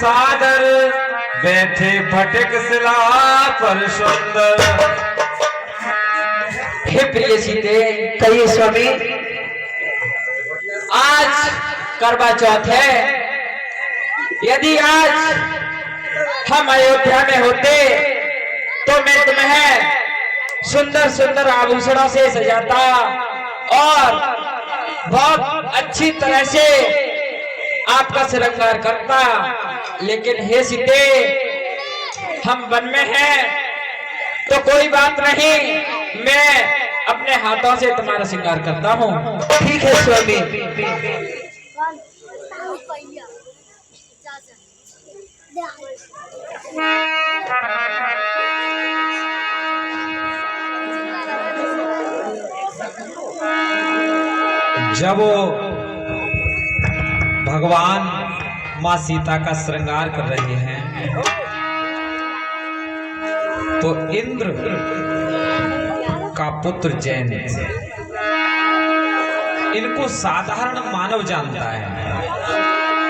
सादर, बैठे फटक शिला पर सुंदर। हे प्रिय सीते, कहिए स्वामी। आज करवा चौथ है। यदि आज हम अयोध्या में होते तो मैं तुम्हें सुंदर सुंदर आभूषणों से सजाता और बहुत अच्छी तरह से आपका श्रृंगार करता। लेकिन हे सीते, हम वन में हैं तो कोई बात नहीं, मैं अपने हाथों से तुम्हारा श्रृंगार करता हूँ। ठीक है स्वामी। जब वो भगवान माँ सीता का श्रृंगार कर रहे हैं तो इंद्र का पुत्र जैन इनको साधारण मानव जानता है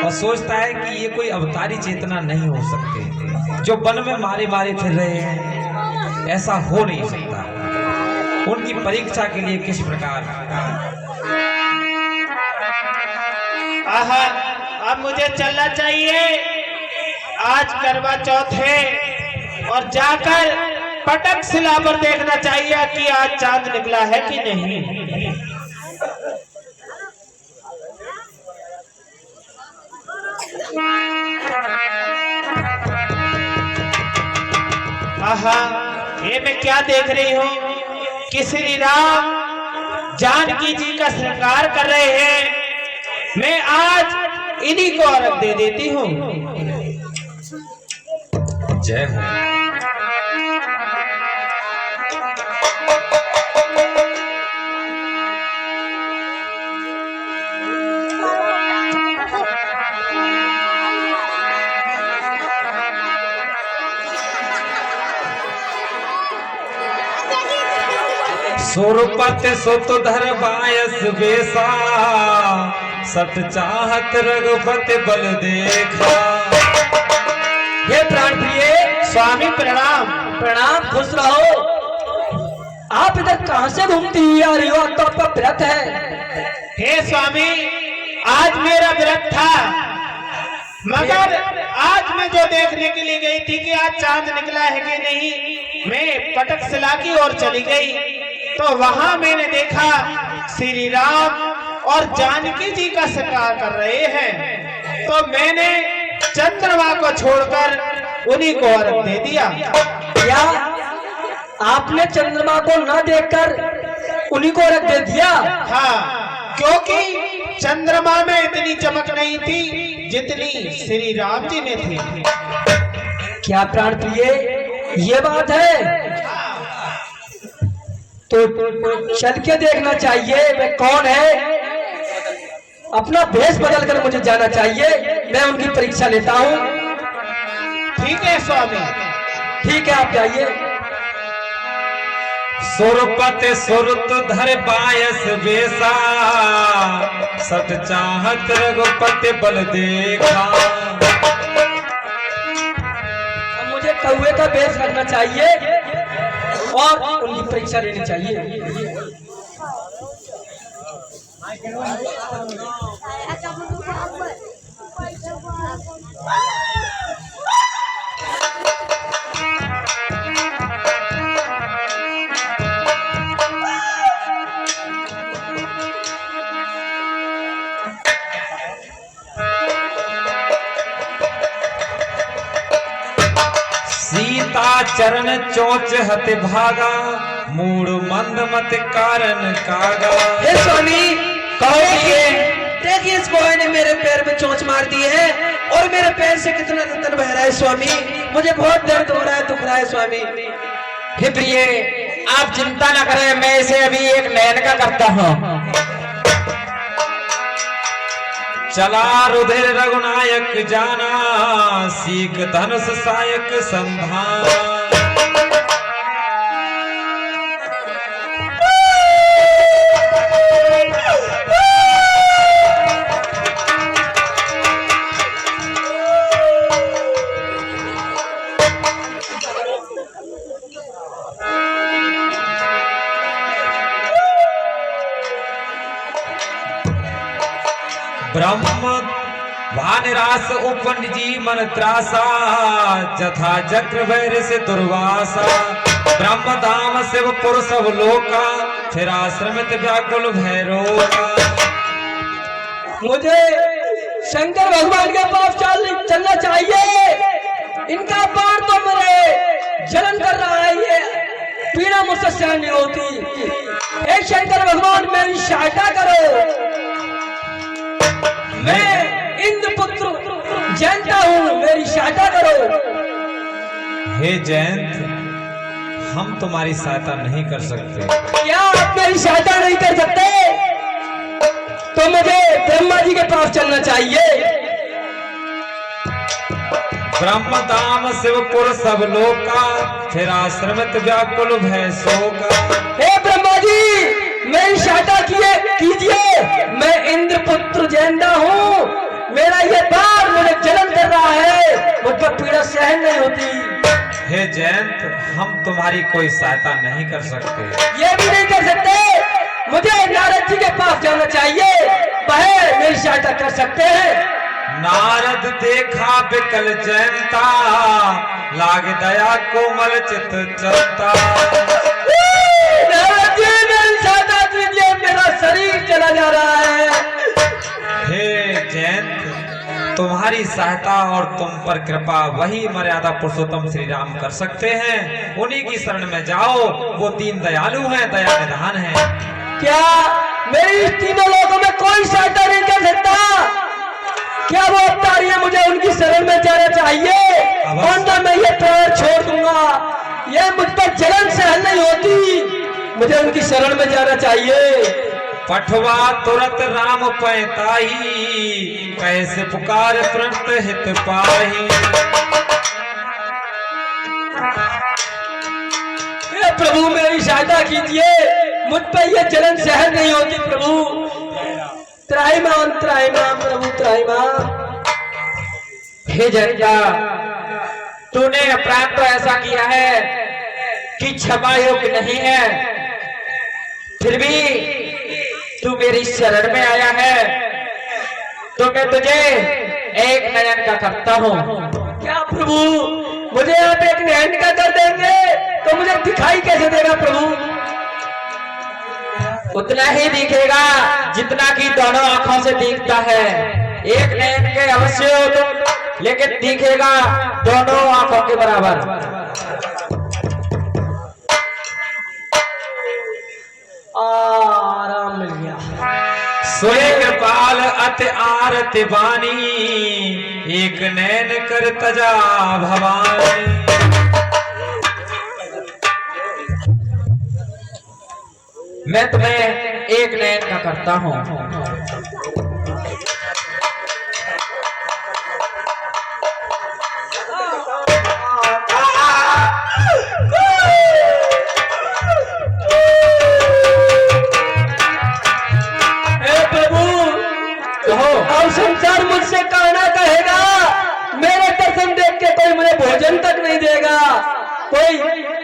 और सोचता है कि ये कोई अवतारी चेतना नहीं हो सकते। जो वन में मारे मारे फिर रहे हैं, ऐसा हो नहीं सकता। उनकी परीक्षा के लिए किस प्रकार। आहा, अब मुझे चलना चाहिए। आज करवा चौथ है और जाकर पटक शिला पर देखना चाहिए कि आज चांद निकला है कि नहीं। आहा, ये मैं क्या देख रही हूँ कि श्री राम जानकी जी का श्रृंगार कर रहे हैं। मैं आज इन्हीं को अर्घ दे देती हूँ। जय हो। सुरपत सुत धर बायस बेसा, सत चाहत रघुपति बल देखा। हे प्राण प्रिय स्वामी प्रणाम। प्रणाम, खुश रहो। आप इधर कहां से घूमती आ रही हो? तो आपका व्रत है। हे स्वामी, आज मेरा व्रत था, मगर आज मैं जो देखने के लिए गई थी कि आज चांद निकला है कि नहीं, मैं पटक शिला की ओर चली गई तो वहां मैंने देखा श्री राम और जानकी जी का श्रृंगार कर रहे हैं। तो मैंने चंद्रमा को छोड़कर उन्हीं को अर्घ दे दिया। क्या आपने चंद्रमा को न देखकर उन्हीं को अर्घ दे दिया? हाँ, क्योंकि चंद्रमा में इतनी चमक नहीं थी जितनी श्री राम जी में थी। क्या प्राण प्रिय, ये बात है? तो चल के देखना चाहिए वे कौन है। अपना भेष बदल कर मुझे जाना चाहिए, मैं उनकी परीक्षा लेता हूँ। ठीक है स्वामी। ठीक है, आप जाइए। सुरपत सुरत धर बायस बेसा, सत चाहत रघुपति बल देखा। मुझे कौवे का भेष रखना चाहिए और उनकी परीक्षा लेनी चाहिए। सीता चरण चोच हत भागा, मूड मंद मत कारण कागा। हे स्वामी, देखिए इस बॉय ने मेरे पैर में चोंच मार दी है और मेरे पैर से कितना रतन बह रहा है स्वामी। मुझे बहुत दर्द हो रहा है, दुख रहा है स्वामी। हे प्रिय, आप चिंता न करें, मैं इसे अभी एक नयन का करता हूँ। चला रुधिर रघुनायक जाना, सीख धनुष सायक संधान। ब्रह्म भानरास उपनिजी मन त्रासा जथा चक्र वैर से दुर्वासा ब्रह्म धाम शिवपुर सब लोका फिर आश्रमित व्याकुल भैरोका। मुझे शंकर भगवान के पास चलना चाहिए। इनका बाण तो मेरे जलन कर रहा है, ये पीड़ा मुझसे सहन नहीं होती। हे शंकर भगवान मेरी सहायता करो। मैं इंद्रपुत्र जयंता हूँ, मेरी सहायता करो। हे जयंत, हम तुम्हारी सहायता नहीं कर सकते। क्या आप मेरी सहायता नहीं कर सकते? तो मुझे ब्रह्मा जी के पास चलना चाहिए। ब्रह्म धाम शिवपुर सब लोका फिर आश्रमित व्याकुल भैसोका। हे ब्रह्मा जी मेरी सहायता कीजिए। मैं इंद्रपुत्र जयंता हूँ, मेरा ये बाण मुझे जलन कर रहा है, मुझ पर पीड़ा सहन नहीं होती। हे जयंत, हम तुम्हारी कोई सहायता नहीं कर सकते। ये भी नहीं कर सकते। मुझे नारद जी के पास जाना चाहिए, वह मेरी सहायता कर सकते हैं। नारद देखा बिकल जयंता लाग दया कोमल चित चलता। नारद जी मेरी सहायता कीजिए, मेरा शरीर चला जा रहा है। हे जयंत, तुम्हारी सहायता और तुम पर कृपा वही मर्यादा पुरुषोत्तम श्री राम कर सकते हैं। उन्हीं की शरण में जाओ, वो दीन दयालु हैं, दया निधान हैं। क्या मेरी तीनों लोगों में कोई सहायता नहीं कर सकता? क्या वो अवतारी है, मुझे उनकी शरण में जाना चाहिए, वरना मैं ये प्राण छोड़ दूंगा। ये मुझ पर जलन सहन नहीं होती, मुझे उनकी शरण में जाना चाहिए। पठवा तुरंत राम पैताही कैसे पुकार तुरंत हित पाही। प्रभु मेरी सहायता कीजिए, मुझ पर ये जलन सहन नहीं होती। प्रभु त्राहिमाम प्रभु त्राहिमाम। हे जयंता, तूने अपराध तो ऐसा किया है कि क्षमा योग्य नहीं है, फिर भी तू मेरी शरण में आया है, तो मैं तुझे एक नयन का करता हूँ। क्या प्रभु मुझे आप एक नयन का कर देंगे तो मुझे दिखाई कैसे देगा? प्रभु उतना ही दिखेगा जितना कि दोनों आंखों से दिखता है। एक नयन के अवश्य हो तुम, लेकिन दिखेगा दोनों आंखों के बराबर। आराम मिल गया। सोए कृपाल अति आरति बानी एक नैन कर तजा भवानी। मैं तुम्हें एक नयन का करता हूँ। अब संसार मुझसे कहना कहेगा, मेरे दर्शन देख के कोई मुझे भोजन तक नहीं देगा। कोई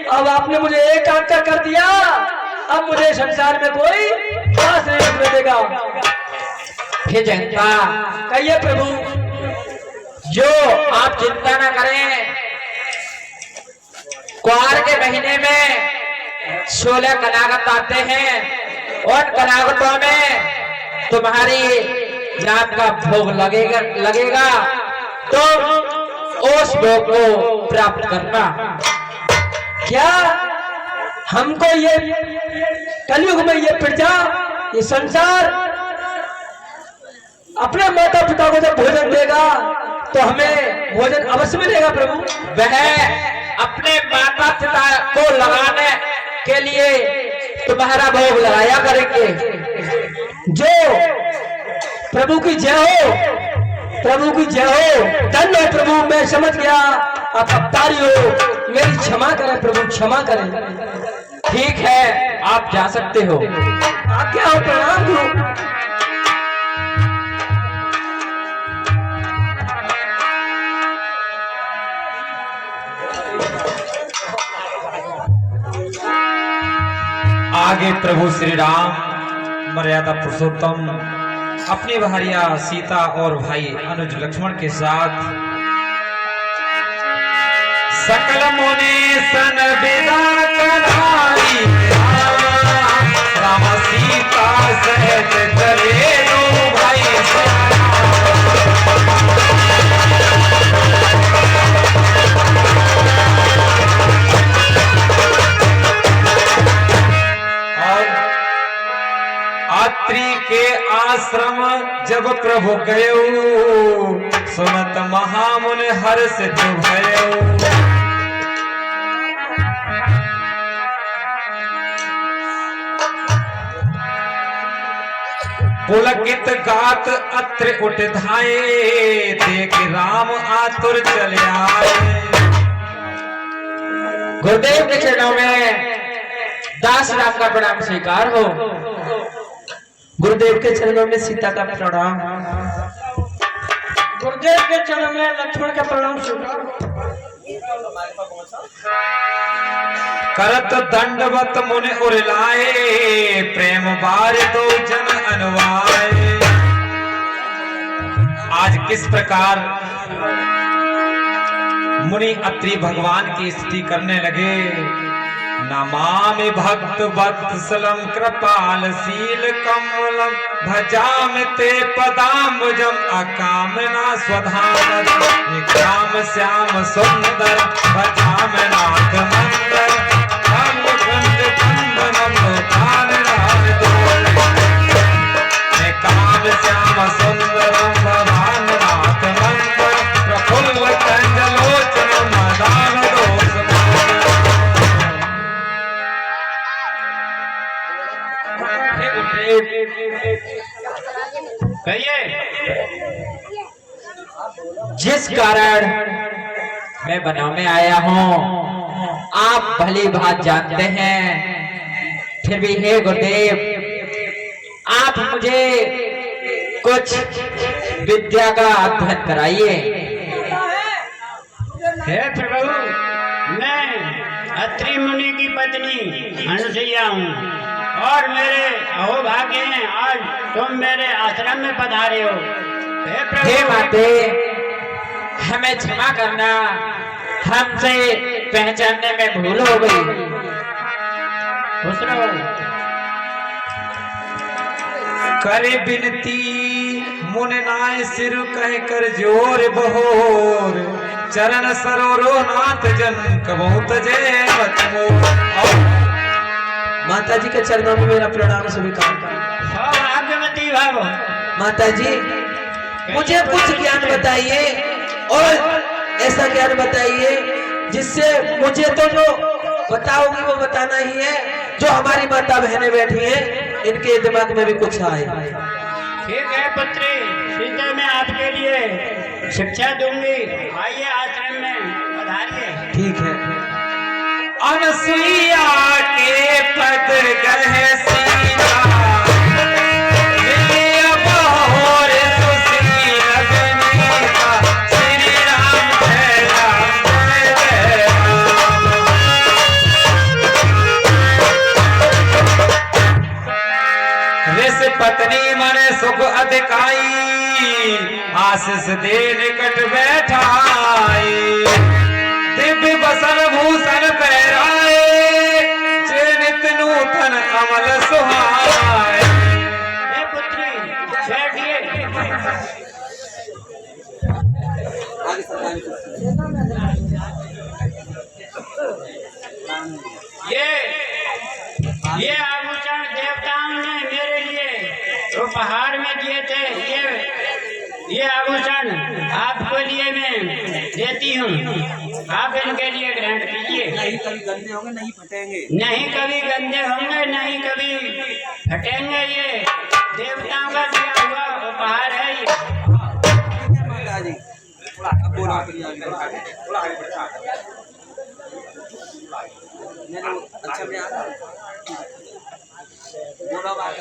अब आपने मुझे एक आंका कर दिया, अब मुझे संसार में कोई पास नहीं रखने देगा। हे जयंता, कहिए प्रभु। जो आप चिंता न करें, कुआर के महीने में 16 कनागत आते हैं, और कनागतों में तुम्हारी नाम का भोग लगेगा तो उस भोग को प्राप्त करना। क्या हमको ये कलयुग में ये प्रजा, ये संसार अपने माता पिता को जब भोजन देगा तो हमें भोजन अवश्य मिलेगा? प्रभु वह अपने माता पिता को लगाने के लिए तुम्हारा भोग लगाया करेंगे। जो प्रभु की जय हो, प्रभु की जय हो। धन्य हो प्रभु, मैं समझ गया आप अवतारी हो, मेरी क्षमा करें प्रभु, क्षमा करें। ठीक है, आप जा सकते हो। आज्ञा हो, प्रणाम गुरु। आगे प्रभु श्री राम मर्यादा पुरुषोत्तम अपनी भार्या सीता और भाई अनुज लक्ष्मण के साथ सकल मुनि सन विदा कराई राम सीता सहित चले लो भाई और आत्री के आश्रम जब प्रभु गयो सुनत महामुनि हर्षित भयो पुलकित गात अत्र उठ धाये देख राम आतुर चले आए। गुरुदेव के चरणों में दास राम का प्रणाम स्वीकार हो। गुरुदेव के चरणों में सीता का प्रणाम। गुरुदेव के चरणों में लक्ष्मण का प्रणाम स्वीकार। करत दंडवत मुनि उरलाए प्रेम बार दो जन अनुवाए। आज किस प्रकार मुनि अत्रि भगवान की स्तुति करने लगे। नमामि भक्त वत्सलम कृपाल शील कमलम भजामि ते पदाम्बुजम अकामना स्वधाम काम श्याम सुंदर भजामि नाथ मंदर काम श्याम सुंदरम भगवान नाथ मंदर प्रफुल्ल कंजलोचन मदान दोष कहिए। जिस कारण मैं बनाव में आया हूँ आप भली बात जानते हैं, फिर भी हे गुरुदेव आप मुझे कुछ विद्या का अध्ययन कराइए। हे प्रभु, मैं अत्रि मुनि की पत्नी अनुसुईया हूँ और मेरे अहोभाग्य हैं आज तुम मेरे आश्रम में पधारे हो। हे प्रभु, हे माते हमें क्षमा करना, हमसे पहचानने में भूल हो गई। खुश रहो। करे बिनती मुनि नाय सिर कह कर जोर बहोर चरण सरोरो नाथ जन कबहूत जय मत मोर। माता जी के चरणों में मेरा प्रणाम स्वीकार करें। सौभाग्यवती भाव। माता जी मुझे कुछ ज्ञान बताइए और ऐसा ज्ञान बताइए जिससे मुझे तो जो बताओगी वो बताना ही है, जो हमारी माता बहनें बैठी हैं इनके दिमाग में भी कुछ आए। ठीक है पुत्री, सीता मैं आपके लिए शिक्षा दूंगी। आइए आश्रम में पधारिए। ठीक है। अनुसुईया के पद गहे सीता मिलिया बहोर सुशील बनीता श्री राम जय राम जय जय राम। ऋष पत्नी मन सुख अधिकाई आशीष दे निकट बैठाई दिव्य बसन भूषण पहराए चरित नूतन अमल सुहाए। हे पुत्री बैठिए। ये आभूषण देवताओं ने मेरे लिए उपहार में दिए थे। ये आभूषण आपको लिए मैं देती हूँ, आप इनके लिए ग्रहण कीजिए। नहीं कभी गंदे होंगे, नहीं फटेंगे। नहीं कभी गंदे होंगे, नहीं कभी फटेंगे। ये देवताओं का दिया हुआ उपहार है। ये माता जी थोड़ा अब बोलो, थोड़ा आगे बढ़ा। नहीं अच्छा मैं आता बोलो बात।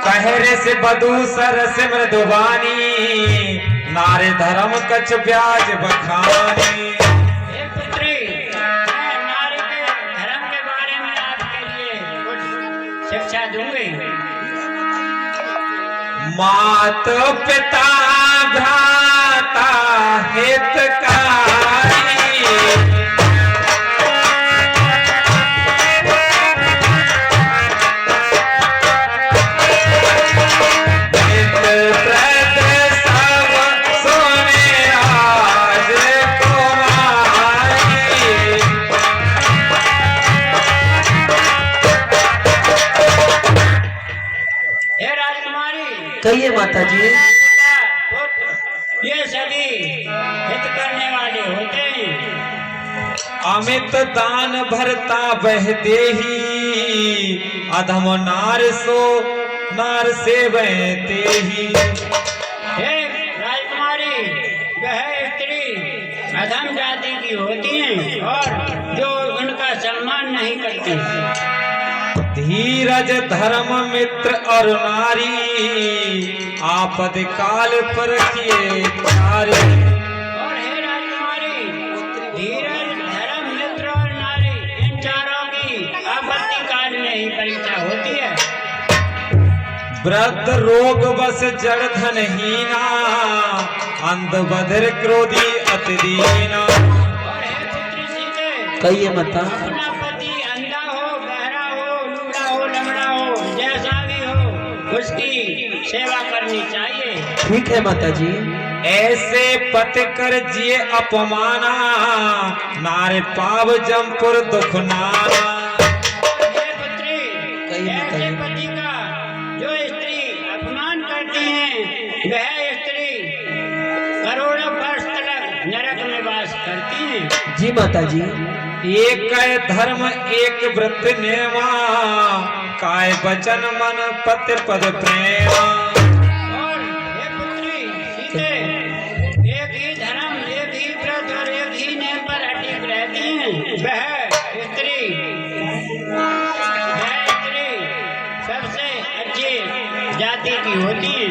कहरे से बधू सरस मृदुवानी नारे धर्म कछ ब्याज बखानी। हे पुत्री, मैं नारी के धर्म के बारे में आपके लिए कुछ शिक्षा दूंगी। मात पिता भ्राता हितकारी, कहिए माता जी। ये सभी हित करने वाले होते हैं। अमित दान भरता बह देही, अधम नार सो नार से बहते ही। हे राजकुमारी, वह स्त्री अधम जाति की होती हैं और जो उनका सम्मान नहीं करती। धीरज धर्म मित्र और नारी, आपद काल पर किए प्यारे। और हे राजकुमारी, धीरज धर्म मित्र और नारी, इन चारों की आपत्ति काल में ही परीक्षा होती है। वृद्ध रोग बस जड़ धनहीना, अंध बधिर क्रोधी अति दीना। और हे पुत्री सीते, कहिए माता। अपना पति अंधा हो, बहरा हो, लूला हो, लंगड़ा हो, जैसा भी हो, उसकी सेवा करनी चाहिए। ठीक है माता जी। ऐसे पति कर जिए अपमाना, नारे पाव जमपुर दुख नाना। हे पुत्री, कहिए माता ऐसे जी। पति का जो स्त्री अपमान करती है, वह स्त्री करोड़ों वर्ष तक नरक में वास करती है। जी माता जी। एक है धर्म एक व्रत नेमा, काय वचन मन पति पद प्रेमा। और हे पुत्री सीते, एक ही धर्म, एक ही व्रत और एक ही नियम पर अटक रहती हैं। वह स्त्री सबसे अच्छी जाति की होती है।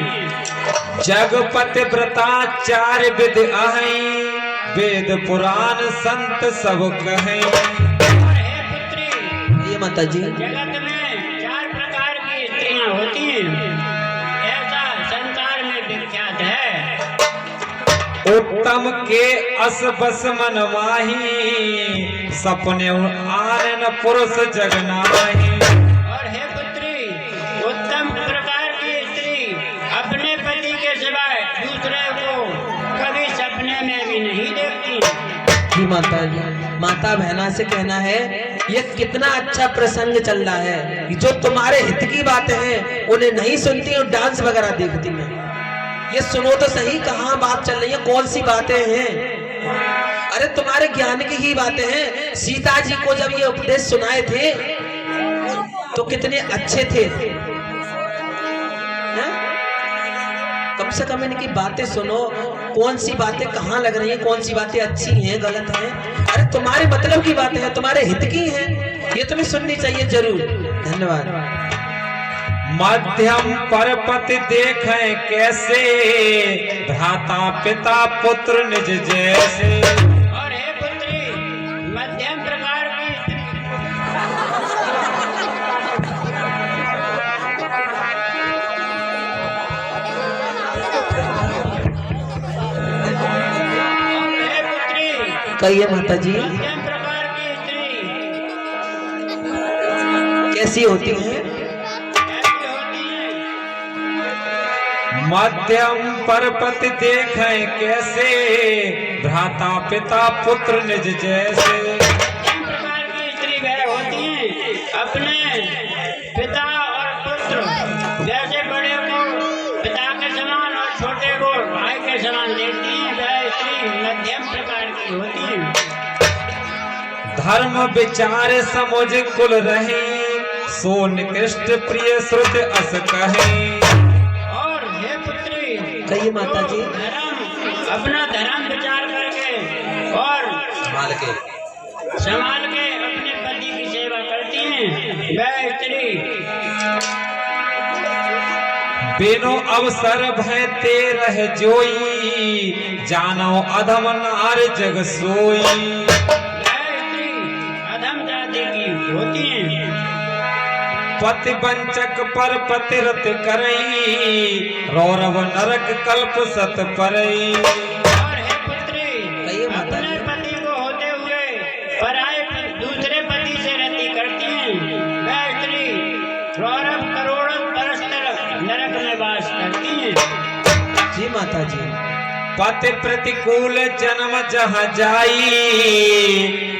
जगपति व्रता चार विध आहै, वेद पुराण संत सब कहें। और हे पुत्री, ये माता जी। जगत में 4 प्रकार की स्त्रियां होती हैं, ऐसा संसार में विख्यात है। उत्तम के अस बस मन माही, सपने आनन पुरुष जगनाही। और हे पुत्री, उत्तम प्रकार की स्त्री अपने पति के सिवाय दूसरे को कभी सपने में भी नहीं देखती। जी माता जी। माता बहना से कहना है, ये कितना अच्छा प्रसंग चल रहा है। जो तुम्हारे हित की बातें हैं उन्हें नहीं सुनती और डांस वगैरह देखती हैं। ये सुनो तो सही, कहाँ बात चल रही है, कौन सी बातें हैं। अरे तुम्हारे ज्ञान की ही बातें हैं। सीता जी को जब ये उपदेश सुनाए थे तो कितने अच्छे थे, हैं? कम से कम इनकी बातें सुनो, कौन सी बातें कहाँ लग रही हैं, कौन सी बातें अच्छी हैं, गलत हैं। अरे तुम्हारे मतलब की बातें हैं, तुम्हारे हित की हैं, ये तुम्हें सुननी चाहिए जरूर। धन्यवाद। मध्यम परपति देखें कैसे, भ्राता पिता पुत्र निज जैसे। और हे पुत्री, मध्यम प्रकार की कहिए माता जी। मध्यम प्रकार की स्त्री कैसी होती है? ऐसी होती है। मध्यम परपति देखें कैसे, भ्राता पिता पुत्र निज जैसे। मध्यम प्रकार की स्त्री वह होती है, अपने पिता और पुत्र जैसे बड़े को पिता के समान और छोटे को भाई के समान देखती है। वह स्त्री मध्यम प्रकार की होती है। धर्म विचार समुझ कुल रहे, सो निकृष्ट प्रिय श्रुत अस कहे। और हे पुत्री, कहिए माता जी। धर्म, अपना धर्म विचार करके और संभाल के अपने पति की सेवा करती हैं। वह स्त्री बिनो अवसर भय ते रह जोई, जानो अधम नार जग सोई। वह स्त्री अधम जाति की होती हैं। पति वंचक पर पतिरत करई, रौरव नरक कल्प सत परई। और हे पुत्री, अपने पति को होते हुए पराये दूसरे पति से रति करती हैं, वह स्त्री रौरव करोड़ों बरस तक नरक में वास करती है। जी माता जी। पति प्रतिकूल जन्म जहाँ जाई,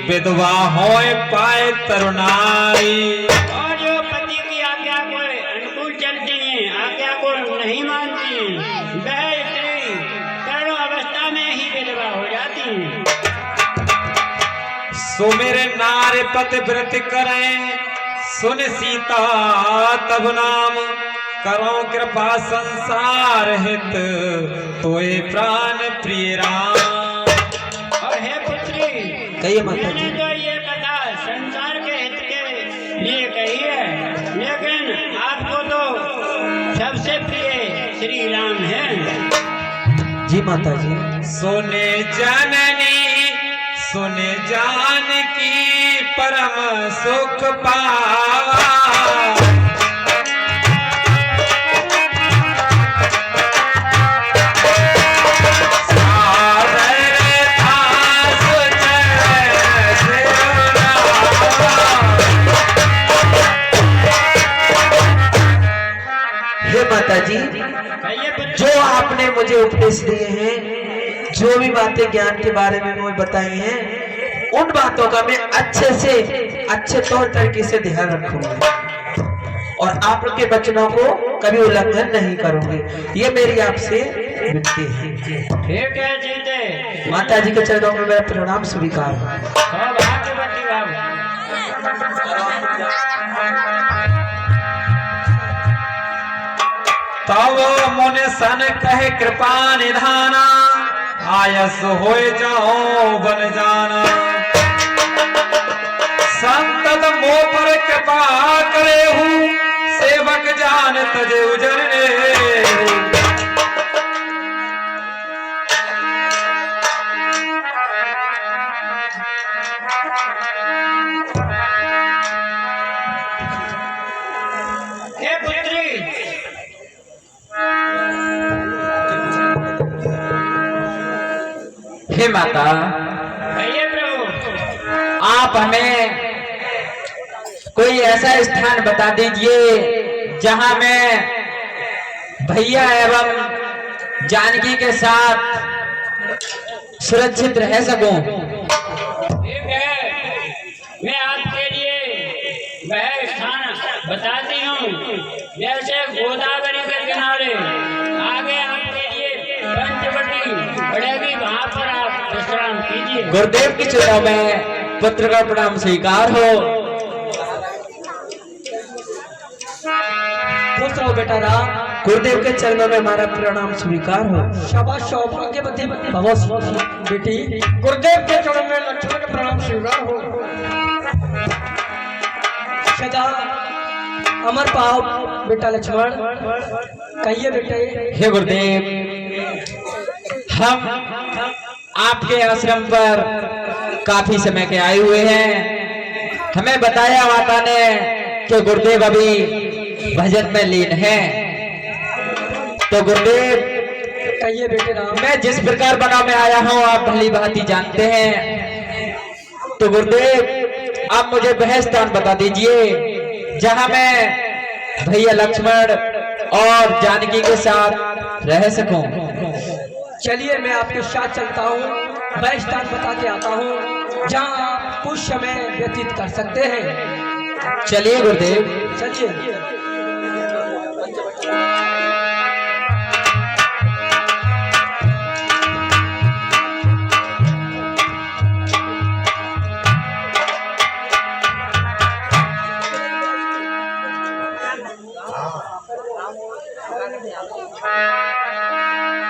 विधवा होए पाए तरुणाई। और जो पति की आज्ञा को अनुकूल चलती हैं, आज्ञा को नहीं मानती हैं, वह स्त्री तरुण अवस्था में ही विधवा हो जाती हैं। सो मेरे नारे पति व्रत करें, सुन सीता तब नाम, करो कृपा संसार हित, तोए प्राण प्रिय राम। और हे पुत्री, कहिए माता जी। मैंने तो ये कथा संसार के हित के लिए कही है, लेकिन आपको तो सबसे प्रिय श्री राम है। जी माता जी। सुने जननी सुने जानकी, परम सुख पावा। माता जी, जो आपने मुझे उपदेश दिए हैं, जो भी बातें ज्ञान के बारे में मुझे बताई हैं, उन बातों का मैं अच्छे से अच्छे तौर तरीके से ध्यान रखूंगा और आपके वचनों को कभी उल्लंघन नहीं करूंगी। ये मेरी आपसे विनती है। ठीक है जीते। माता जी के चरणों में मेरा प्रणाम स्वीकार है। भाग्यवती बाबू। तब मुन सन कहे कृपा निधाना, आयस होए जाओ बन जाना। संतत मोह पर कृपा करे हूँ, सेवक जान तजे उजरने। हे पुत्री, हे माता, कहिए प्रभु। आप हमें कोई ऐसा स्थान बता दीजिए जहां मैं भैया एवं जानकी के साथ सुरक्षित रह सकूं। ठीक है, मैं आपके लिए वह स्थान बताती हूँ। जैसे गोदावरी के किनारे आगे आपके लिए पंचवटी पड़ेगी, वहाँ पर आप विश्राम कीजिए। गुरुदेव की चरणों में पुत्र का प्रणाम स्वीकार हो। खुश रहो बेटा राम। गुरुदेव के चरणों में हमारा प्रणाम स्वीकार हो। शाबाश सौभाग्यवती बेटी। गुरुदेव के चरणों में लक्ष्मण का प्रणाम स्वीकार हो। सदा अमर पाओ बेटा लक्ष्मण। कहिए बेटे। हे गुरुदेव, हम आपके आश्रम पर काफी समय के आए हुए हैं। हमें बताया माता ने कि गुरुदेव अभी भजन में लीन है। तो गुरुदेव, कहिए बेटे राम। मैं जिस प्रकार बनाव में आया हूँ आप भली भांति जानते हैं। तो गुरुदेव, आप मुझे वह स्थान बता दीजिए जहां मैं भैया लक्ष्मण और जानकी के साथ रह सकूं। चलिए मैं आपके साथ चलता हूँ। वह स्थान बता के आता हूँ जहाँ आप कुछ समय व्यतीत कर सकते हैं। चलिए गुरुदेव। चलिए।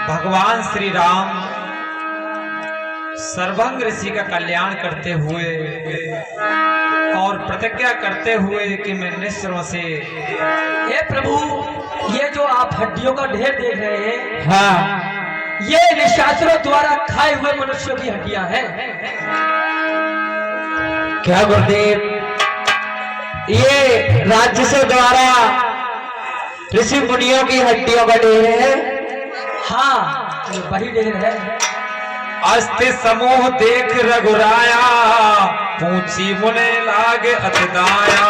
भगवान श्री राम सर्वंग ऋषि का कल्याण करते हुए और प्रतिज्ञा करते हुए कि मैं निश्चरों से। हे प्रभु, ये जो आप हड्डियों का ढेर देख रहे हैं, हाँ, ये निशाचरों द्वारा खाए हुए मनुष्यों की हड्डियां हैं। क्या गुरुदेव? ये राक्षसों द्वारा ऋषि मुनियों की हड्डियों का ढेर है। हाँ ये वही ढेर है। अस्ति समूह देख रघुराया, पूछी मुने लागे अतदाया।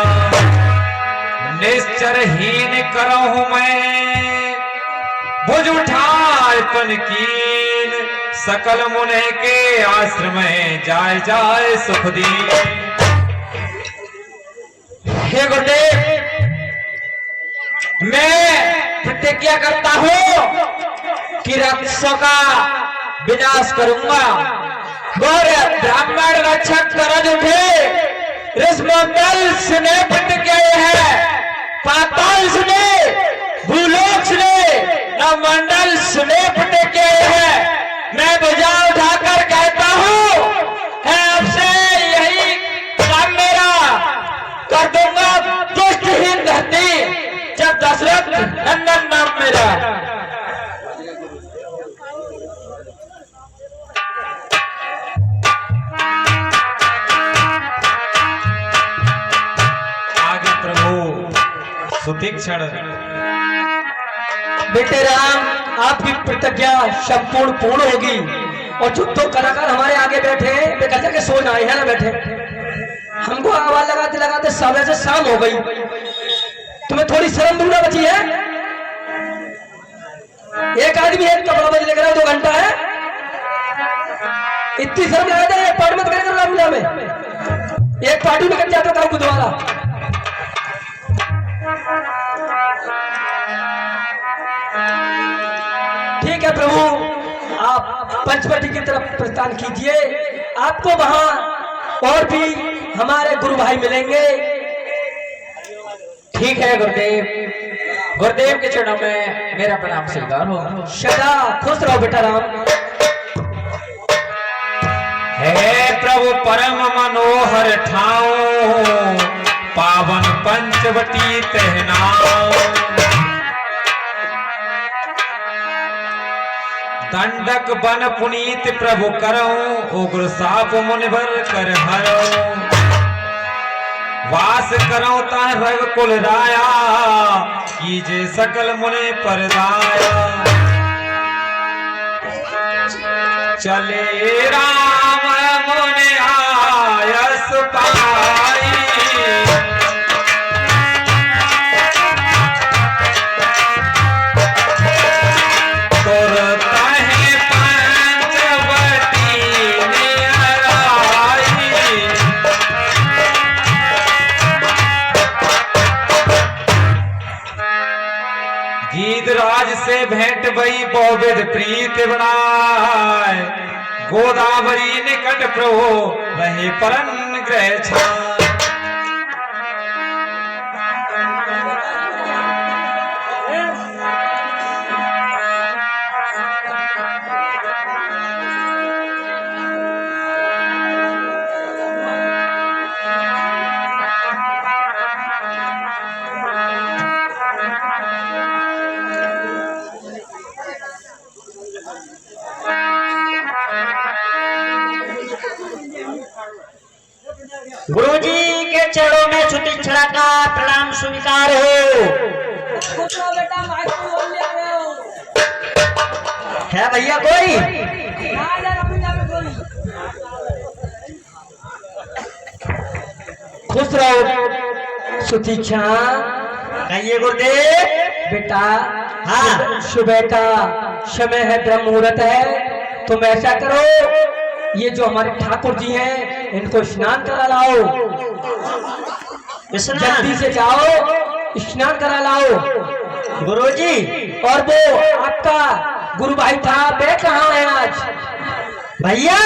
निश्चरहीन करहूं मैं, भुज उठाए तन कीन। सकल मुने के आश्रम में जाय जाय सुख दीन। हे गुरुदेव, मैं प्रतिज्ञा करता हूं कि राक्षसों का विनाश करूंगा। गौर ब्राह्मण रक्षक करज उठे, ऋषिमंडल सुने प्रतिज्ञा है। पाताल सुने, भूलोक सुने, नवमंडल सुने प्रतिज्ञा है। मैं भुजा उठाकर कहता हूं, है आपसे यही काम मेरा कर दूंगा। दुष्टहीन धरती जब दशरथ नंदन नाम मेरा। आगे प्रभु सुतीक्षण। बेटे राम, आपकी प्रतिज्ञा संपूर्ण पूर्ण होगी। और जो तो कलाकार हमारे आगे बैठे हैं बेकदर के सो जाए, है ना बैठे। हमको आवाज लगाते लगाते समय से शाम हो गई। तुम्हें थोड़ी शर्म दूर बची है? एक आदमी एक कपड़ा बदले कर 2 घंटा है, इतनी शर्म लगाते हैं। पार्टी मत करेगा रामलीला में, एक पार्टी में कट जाता था गुरुद्वारा। ठीक है प्रभु, आप पंचवटी की तरफ प्रस्थान कीजिए। आपको वहां और भी हमारे गुरु भाई मिलेंगे। ठीक है गुरुदेव, गुरुदेव के चरणों में मेरा प्रणाम स्वीकार हो। सदा खुश रहो बेटा राम। हे प्रभु परम मनोहर ठाओ, पावन पंचवटी तहनाओ। दंडक बन पुनीत प्रभु करऊं, उग्र साप मुनिवर कर हरऊं। वास करऊं ता रघुकुल राया, कीजे सकल मुनि परदाया। चले राम मुनि आयस पाई, गीधराज से भेंट भई बहुविध प्रीत बनाए। गोदावरी निकट प्रभु रहे परन ग्रह छाए। गुरुजी के चरणों में सुतीक्षणा का प्रणाम स्वीकार हो। है भैया कोई? खुश रहो सुतीक्षा। कहिए गुरुदेव। बेटा हाँ। सुबह का समय है, ब्रह्म मुहूर्त है। तुम ऐसा करो, ये जो हमारे ठाकुर जी हैं इनको स्नान करा लाओ। जल्दी से जाओ, स्नान करा लाओ। गुरुजी। और वो आपका गुरु भाई था, वे कहाँ है आज? भैया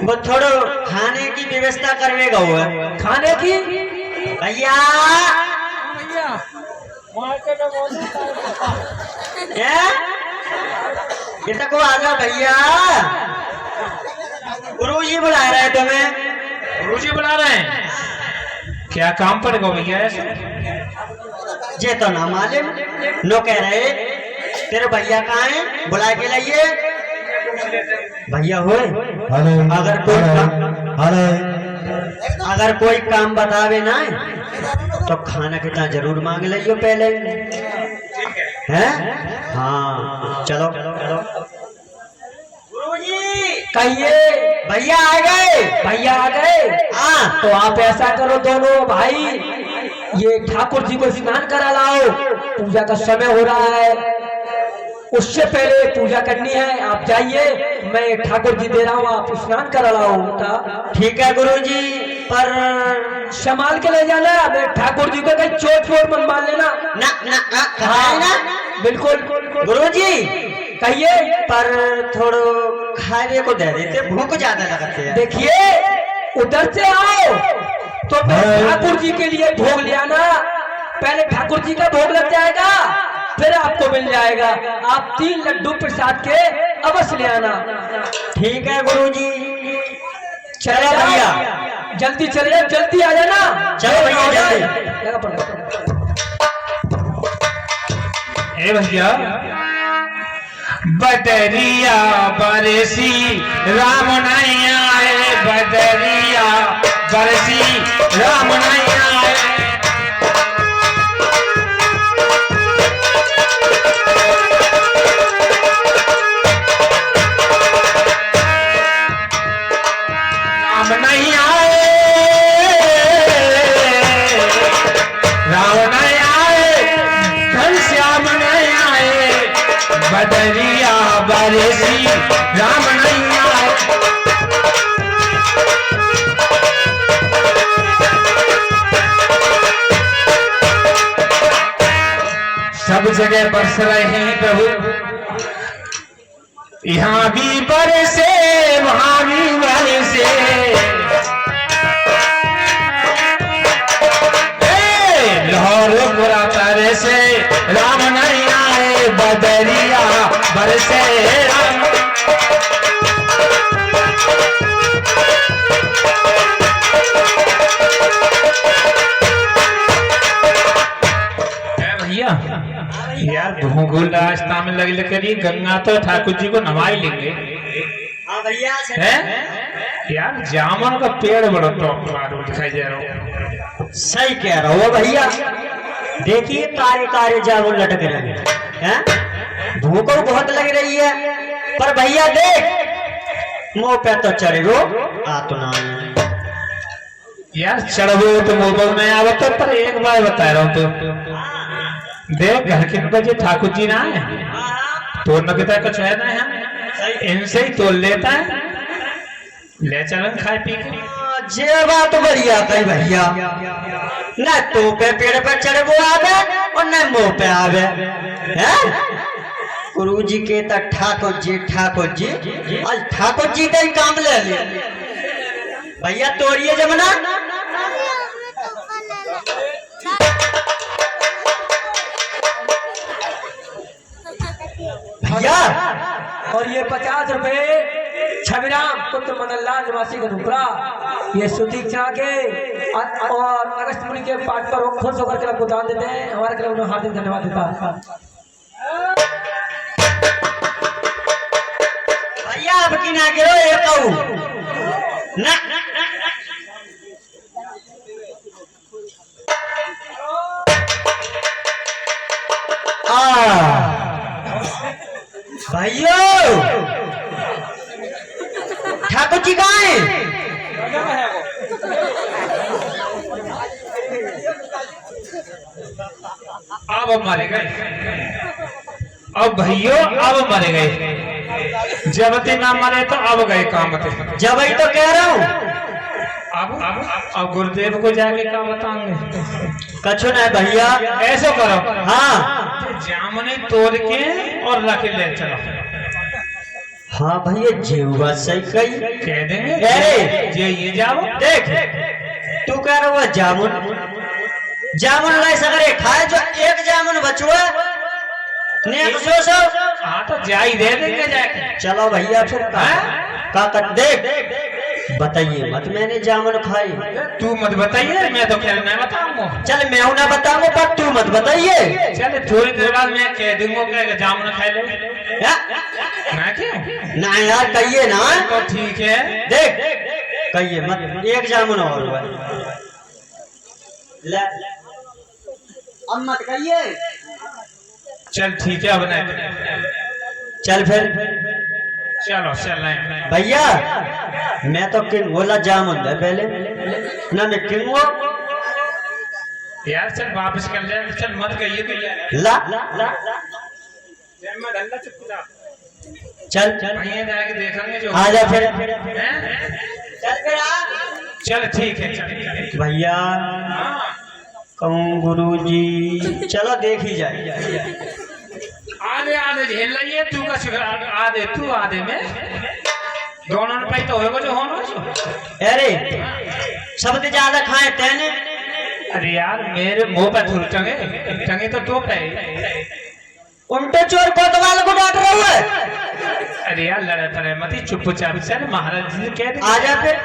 वो थोड़ा खाने की व्यवस्था करवेगा हुआ। खाने की? भैया बेटा को आ जाओ भैया, गुरुजी बुला रहे हैं तुम्हें। गुरुजी बुला रहे हैं, क्या काम पड़ेगा भैया? जे तो ना मालूम, लो कह रहे तेरे भैया कहाँ है, बुला के लाइए। भैया हो अगर कोई अगर कोई काम बतावे ना तो खाना कितना जरूर मांग लियो पहले हैं। हाँ चलो कहिए भैया आ गए, भैया आ गए। हाँ तो आप ऐसा करो दोनों भाई, ये ठाकुर जी को स्नान करा लाओ, पूजा का समय हो रहा है, उससे पहले पूजा करनी है। आप जाइए, मैं ठाकुर जी दे रहा हूँ, आप स्नान करा लाओ बेटा। ठीक है गुरुजी, पर संभाल के ले जाना, मैं ठाकुर जी को कहीं चोट वोट मत मार लेना। ना ना ना हाँ ना बिल्कुल गुरुजी कहिए, पर थोड़ो खाने को दे देते, भूख ज्यादा लगती है। देखिए उधर से आओ तो ठाकुर जी के लिए भोग ले आना, पहले ठाकुर जी का भोग लग जाएगा, फिर आपको मिल जाएगा। आप 3 लड्डू प्रसाद के अवश्य ले आना। ठीक है गुरुजी, चलो भैया जल्दी चलिए, जल्दी आ जाना। चलो भैया जल्दी। ए भैया, बदरिया बरसी राम नहीं आए, बदरिया बरसी राम नहीं आए। राम नहीं आए, राम नहीं आए, घनश्याम नहीं आए, बदरिया बरसी राम नहीं आए। सब जगह बरस रहे हैं प्रभु, यहाँ भी बरसे वहाँ भी बरसे, लाहौर बुरा तरसे राम नहीं आए, बदरिया बरसे राम। भैया यार भूगोल रास्ता में लगे करिए, गंगा तो ठाकुर जी को नवा ही लेंगे। हाँ भैया है यार, जामुन का पेड़ बड़ा टॉप मारो दिखाई दे रहा हूँ। सही कह रहा हो भैया, देखिए तारे तारे जामुन लटक रहे हैं, भूख बहुत लग रही है, पर भैया देख मुंह पे तो चढ़ो आ तो ना यार, चढ़ो तो मोबाइल में आवत, पर एक बार बता रहा हूँ तो देख, घर के बजे ठाकुर जी ना है तो न कितना कुछ है ना, इनसे ही तोड़ लेता है, ले चलन खाए पी के। जे बात बढ़िया कही भैया, न तो पे पेड़ पे चढ़े वो आवे और न मुंह पे आवे हैं। गुरु जी के तो ठाकुर जी आज ठाकुर जी का ही काम ले लिया भैया, तोड़िए जमुना। भैया और ये 50 रुपए छविराम पुत्र मनल्लाल निवासी का रुपड़ा, ये सुदीक्षा के और अगस्त मुनि के पाठ पर खुश होकर के आपको दान देते हैं, हमारे के लिए उन्हें हार्दिक धन्यवाद देता है। भैया आपकी ना गिरो ये कहूँ ना, भाइयों ठाकुर जी कहाँ हैं? अब मारे गए, अब भैयो अब मारे गए, जब ते ना मारे तो अब गए काम थे। जब ही तो कह रहा हूँ, अब गुरुदेव को जाके क्या बताएंगे? कछु नहीं भैया, ऐसा करो, हाँ जामुने तोड़ के और लाके ले चलो। हाँ भैया जीवा सही कही कह देंगे, अरे ये जाओ देख, तू कह रहा हुआ जामुन लाई सगरे खाए, जो एक जामुन बचुआ हाँ तो जाई दे देंगे जाके। चलो भैया फिर का कर देख, बताइए मत मैंने जामुन खाई, तू मत बताइए, मैं तो खैर मैं बताऊंगा। चल मैं ना बताऊंगा पर तू मत बताइए। चल थोड़ी देर बाद मैं कह दूंगा कि जामुन खा ले, ना क्यों ना यार कहिए ना, तो ठीक है। देख कहिए मत, एक जामुन और हुआ ले। अब मत कहिए। चल ठीक है, अब नहीं। चल फिर चलो चल नहीं। भैया, मैं तो किंग बोला जामुन दे पहले ना, मैं किंग हो यार चल वापस कर ले, चल मत कहिए तो यार। ला चल वहीं जाके देखेंगे जो। आ जा फिर। हैं? चल फिर आ। चल ठीक है, चल। भैया हाँ। कहूँ गुरुजी, चलो देख ही जाए। आधे आधे झेल रही है तू का शिखर, आधे तू आधे में दोनों ने पाई तो होगा जो होना। अरे सबसे ज्यादा खाए तेने। अरे यार मेरे मुंह पे थूल टंगे टंगे तो टोप है। उल्टे चोर कोतवाल को डांट रहा है। अरे यार लड़े तड़े मत ही, चुपचाप चल, महाराज जी ने कह दिया। आ जा फिर।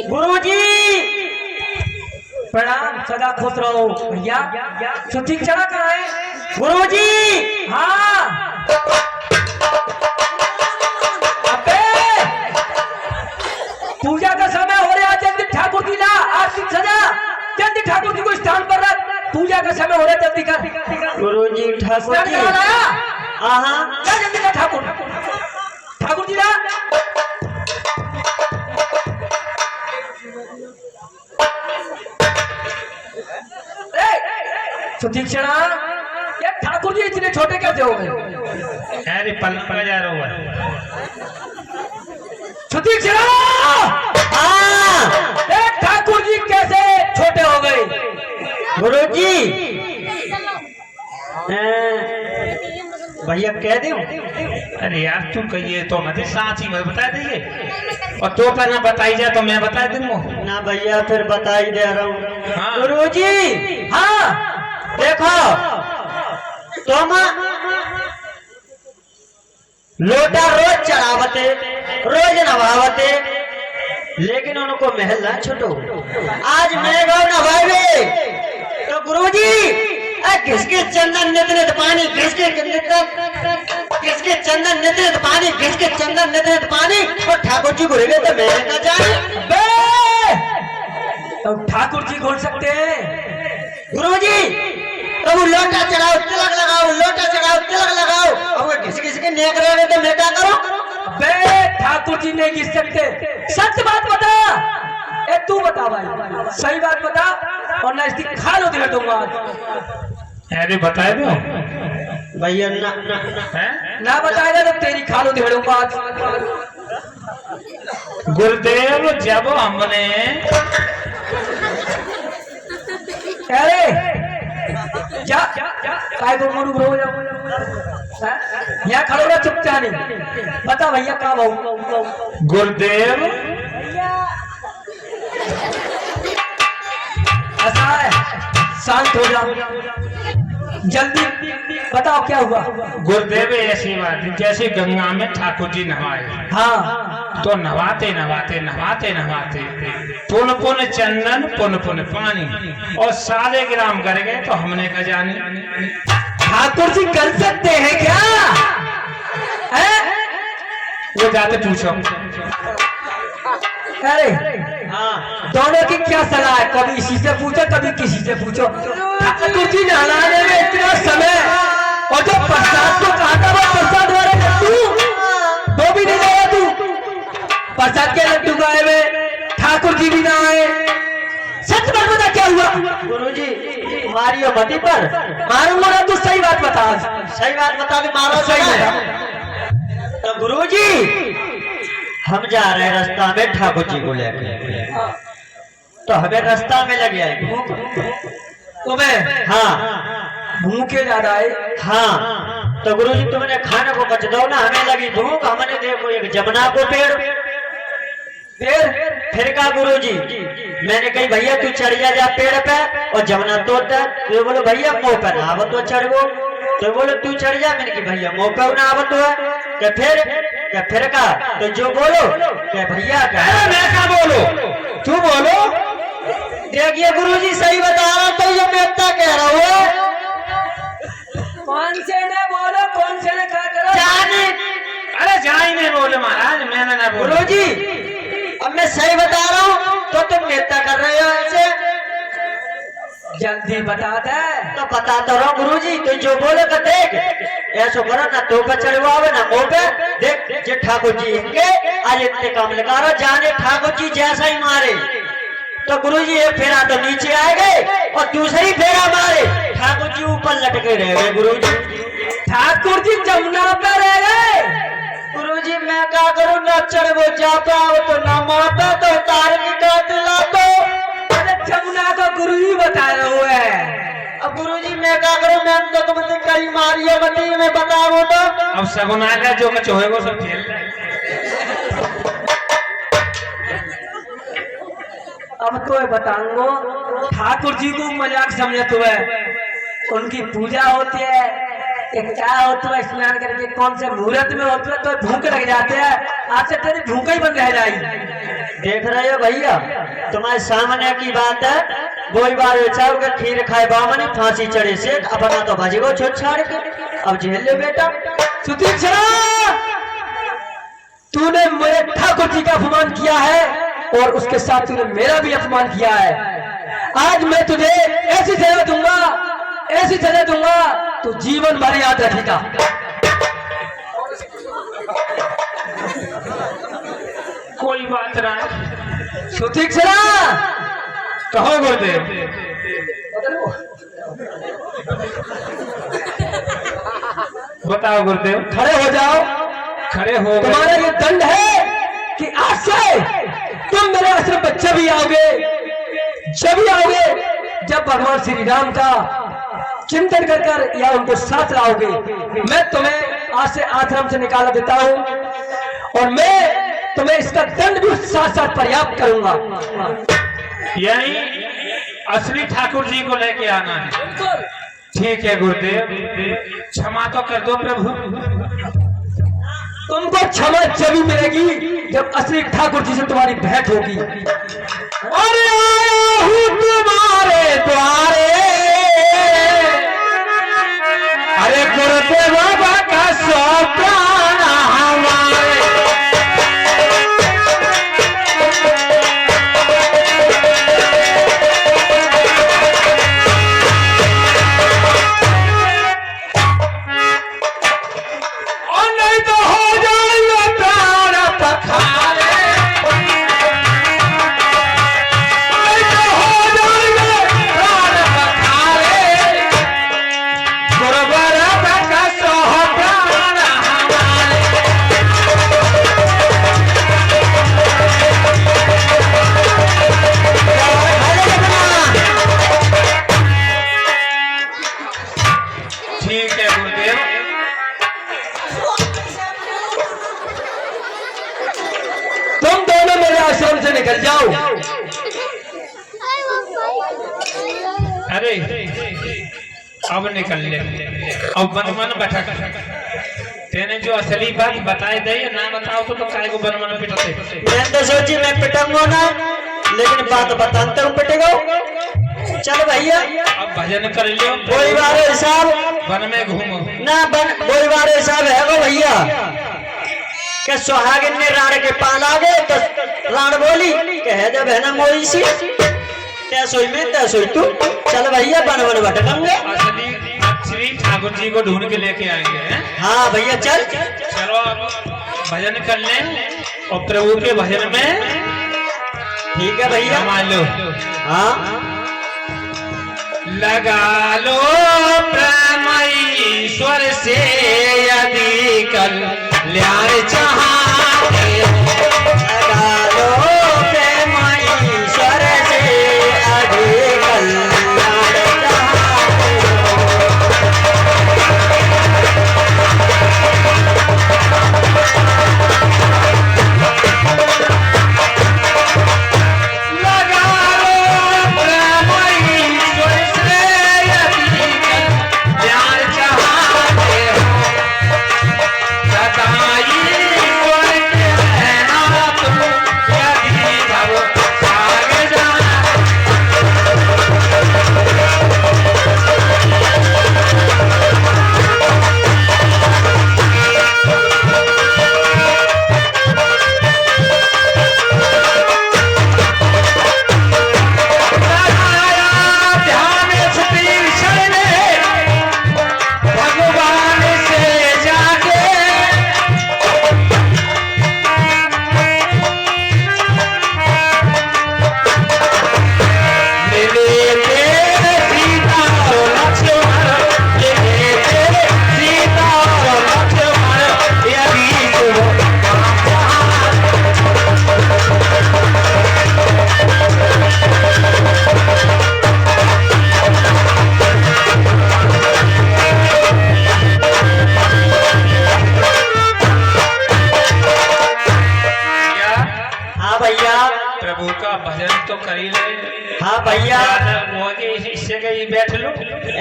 गुरुजी प्रणाम, सदा खुश रहो। भैया सुठी चढ़ा कहाँ है? गुरुजी हाँ। अबे पूजा का समय हो रहा है, जल्दी ठाकुर जी ला आरती सजा, जल्दी ठाकुर जी को स्थान पर रख, पूजा का समय हो रहा है, जल्दी कर। गुरुजी ठाकुर जी हाँ जल्दी कर, ठाकुर जी ला। सुदीक्षणा, ये ठाकुर जी इतने छोटे कैसे हो गए? अरे पल जा रहा हुआ। सुदीक्षणा हाँ, ठाकुर जी कैसे छोटे हो गए? गुरुजी भैया कह दे। अरे यार तू कहिए तो मत, साथ ही मत बता दीजिए, और तो पर ना बताई जाए तो मैं बता दूंगा ना। भैया फिर बता ही दे रहा हूँ। हाँ। गुरुजी हाँ देखो, तुम लोटा रोज चढ़ावते, रोज नवावते, लेकिन उनको महल ना छुटो। आज मैं गौ नवावे तो गुरुजी किसके चंदन नित नित पानी, किसके चंदन नित नित पानी, किसके चंदन नित नित पानी, और ठाकुर जी घुरे तो मैं ना जाने। तो ठाकुर जी घुल सकते हैं गुरुजी, तो वो लोटा चढ़ाओ तिलक लगाओ, लोटा चढ़ाओ तिलक लगाओ, और किसी किसी के नेक रहे तो मैं क्या करूं? बे ठाकुर जी नहीं गिर सकते। सच बात बता, ए तू बता भाई, सही बात बता, और ना इसकी खाल उधेड़ दूंगा। अरे बताए दो भैया ना ना बताएगा तो तेरी खाल उधेड़ूंगा। गुरुदेव जब हमने, अरे क्या काय को मुड़ हो जाओ, यहाँ खड़े रहो चुपचाप, नहीं बता भैया कहाँ भाऊ? गुरुदेव ऐसा है, शांत हो जाओ, जल्दी बताओ क्या हुआ? गुरुदेव ऐसी बात है, जैसे गंगा में ठाकुर जी नहाए, हाँ तो नहाते नहाते नहाते नहाते पुन पुन चंदन पुन पुन पानी, और 1.5 ग्राम कर गए, तो हमने कहा जाने ठाकुर जी कर सकते हैं क्या? वो जाते पूछो। अरे हाँ, दोनों की क्या सलाह है? कभी इसी से पूछो, कभी किसी से पूछो। ठाकुर जी नहलाने में इतना समय, और जो प्रसाद को कहा था वो प्रसाद वाले लड्डू वो भी नहीं लाया तू, प्रसाद के लड्डू गाए हुए, ठाकुर जी भी ना आए। सच बात बता क्या हुआ? गुरुजी मारियो मती पर मारूंगा ना, तू सही बात बता, सही बात बता के मारो। सही बता। तो गुरुजी हम जा रहे हैं रास्ता में ठाकुर जी को लेकर, तो हमें रास्ता में लग गया भूख। तुम्हें हाँ भूख के ज्यादा है। हाँ तो गुरुजी तुमने खाने को बच दो ना, हमें लगी भूख। हमने देखो एक जमुना को पेड़, फिर कहा गुरुजी, मैंने कही भैया तू चढ़ जा पेड़ पे और जमुना तोड़ता, तो बोलो भैया मुंह पे ना आवत तो चढ़ गो, तो बोलो तू चढ़ जा, मैंने की भैया मुंह पे ना आवत है, क्या फिर कहा तो जो बोलो क्या भैया क्या, मैं क्या बोलो, तू बोलो देखिए गुरुजी सही बता रहा हूं, तो ये मैं इतना कह रहा हूँ। कौन से ने बोलो, कौन से ने क्या करो जाने। अरे जाई नहीं बोले महाराज, मैंने ना बोला। गुरुजी अब मैं सही बता रहा हूँ तो तुम नेता कर रहे हो ऐसे। जल्दी बता दे। तो बताता रहो गुरुजी, तू जो बोले तो देख ऐसा करो ना, तो पे चढ़वावे ना मुंह पे। देख जे ठाकुर जी इनके आज इतने काम लगा रहा, जाने ठाकुर जी जैसा ही मारे तो गुरुजी एक फेरा तो नीचे आए गए और दूसरी फेरा मारे ठाकुर जी ऊपर लटके रह गए। गुरुजी ठाकुर जी जमुना पे रह गए। गुरुजी मैं क्या करूं, न चढ़ वो जाता हो तो ना माता तो तार की दिला दो। अरे जमुना को गुरुजी बता रहे है। अब गुरुजी मैं क्या करूं, मैं तो तुमसे कई मारी है बती मैं बताऊं तो। अब सगुना का जो कुछ होएगा सब खेल रहे। अब तो बताऊंगा, ठाकुर जी को मजाक समझते हुए उनकी पूजा होती है, एक क्या होता है स्नान करके कौन से मुहूर्त में होता है, तो भूख लग जाते हैं। आज से तेरी भूख ही बंद रह जाएगी। देख रहे हो भैया, तुम्हारे सामने की बात है। गोई बार चाव के खीर खाए बामने फांसी चढ़े से अपना तो भजेगो छोड़ छाड़ के। अब झेल ले बेटा। सुतीक्षणा, तूने मेरे ठाकुर जी का अपमान किया है और उसके साथ तूने मेरा भी अपमान किया है। आज मैं तुझे ऐसी सजा दूंगा, ऐसी सजा दूंगा, तू जीवन भर याद रखेगा। कोई बात ना। सुतीक्षणा, कहो गुरुदेव। बताओ गुरुदेव। खड़े हो जाओ। खड़े हो गए। तुम्हारा ये दंड है कि आज से तुम मेरे आश्रम पर जब ही आओगे जब भगवान श्री राम का चिंतन कर या उनको साथ लाओगे, मैं तुम्हें आज से आश्रम से निकाला देता हूं और मैं तुम्हें इसका दंड भी साथ साथ पर्याप्त करूंगा। यानी असली ठाकुर जी को लेके आना है। ठीक है गुरुदेव, क्षमा तो कर दो प्रभु। तुमको क्षमा जब ही मिलेगी जब असली ठाकुर जी से तुम्हारी भेंट होगी। अरे आया हूं तुम्हारे द्वारे, अरे गुरुदेव बाबा का सौ प्राण हमारे। और नहीं तो हो जाएगा प्राण पखारे, नहीं तो हो जाएगा प्राण पखारे। गुरुवर का सौ प्राण हमारे। ठीक है गुरुदेव। तुम दोनों मेरे आश्रम से निकल जाओ। अरे अब निकल ले। अब मन मन भटक। तेने जो असली बात बताए दे ना बताओ तो काय को मन मन पिटते। मैं तो सोची मैं पिटूंगा ना, लेकिन बात बताते हूँ पिटेगा। चल भैया अब भजन कर लियो। कोई बार साहब वन में घूमो ना बन, कोई बार साहब है वो भैया के सुहागिन ने राण के पाल आ गए तो राण बोली कह दे बहना मोई सी तैसोई में तैसोई तू। चल भैया बन बन भटकेंगे। असली श्री ठाकुर जी को ढूंढ के लेके आएंगे हैं? हाँ भैया चल। चलो अब भजन कर लें और प्रभु के भजन में ठीक है भैया मान लो। हाँ लगा लो प्रेम ईश्वर से यदि कल्याण चाहते हो। लगा लो प्रेम ईश्वर से यदि कल्याण चाहते हो। लगा लो प्रेम ईश्वर से यदि कल्याण चाहते हो। सदा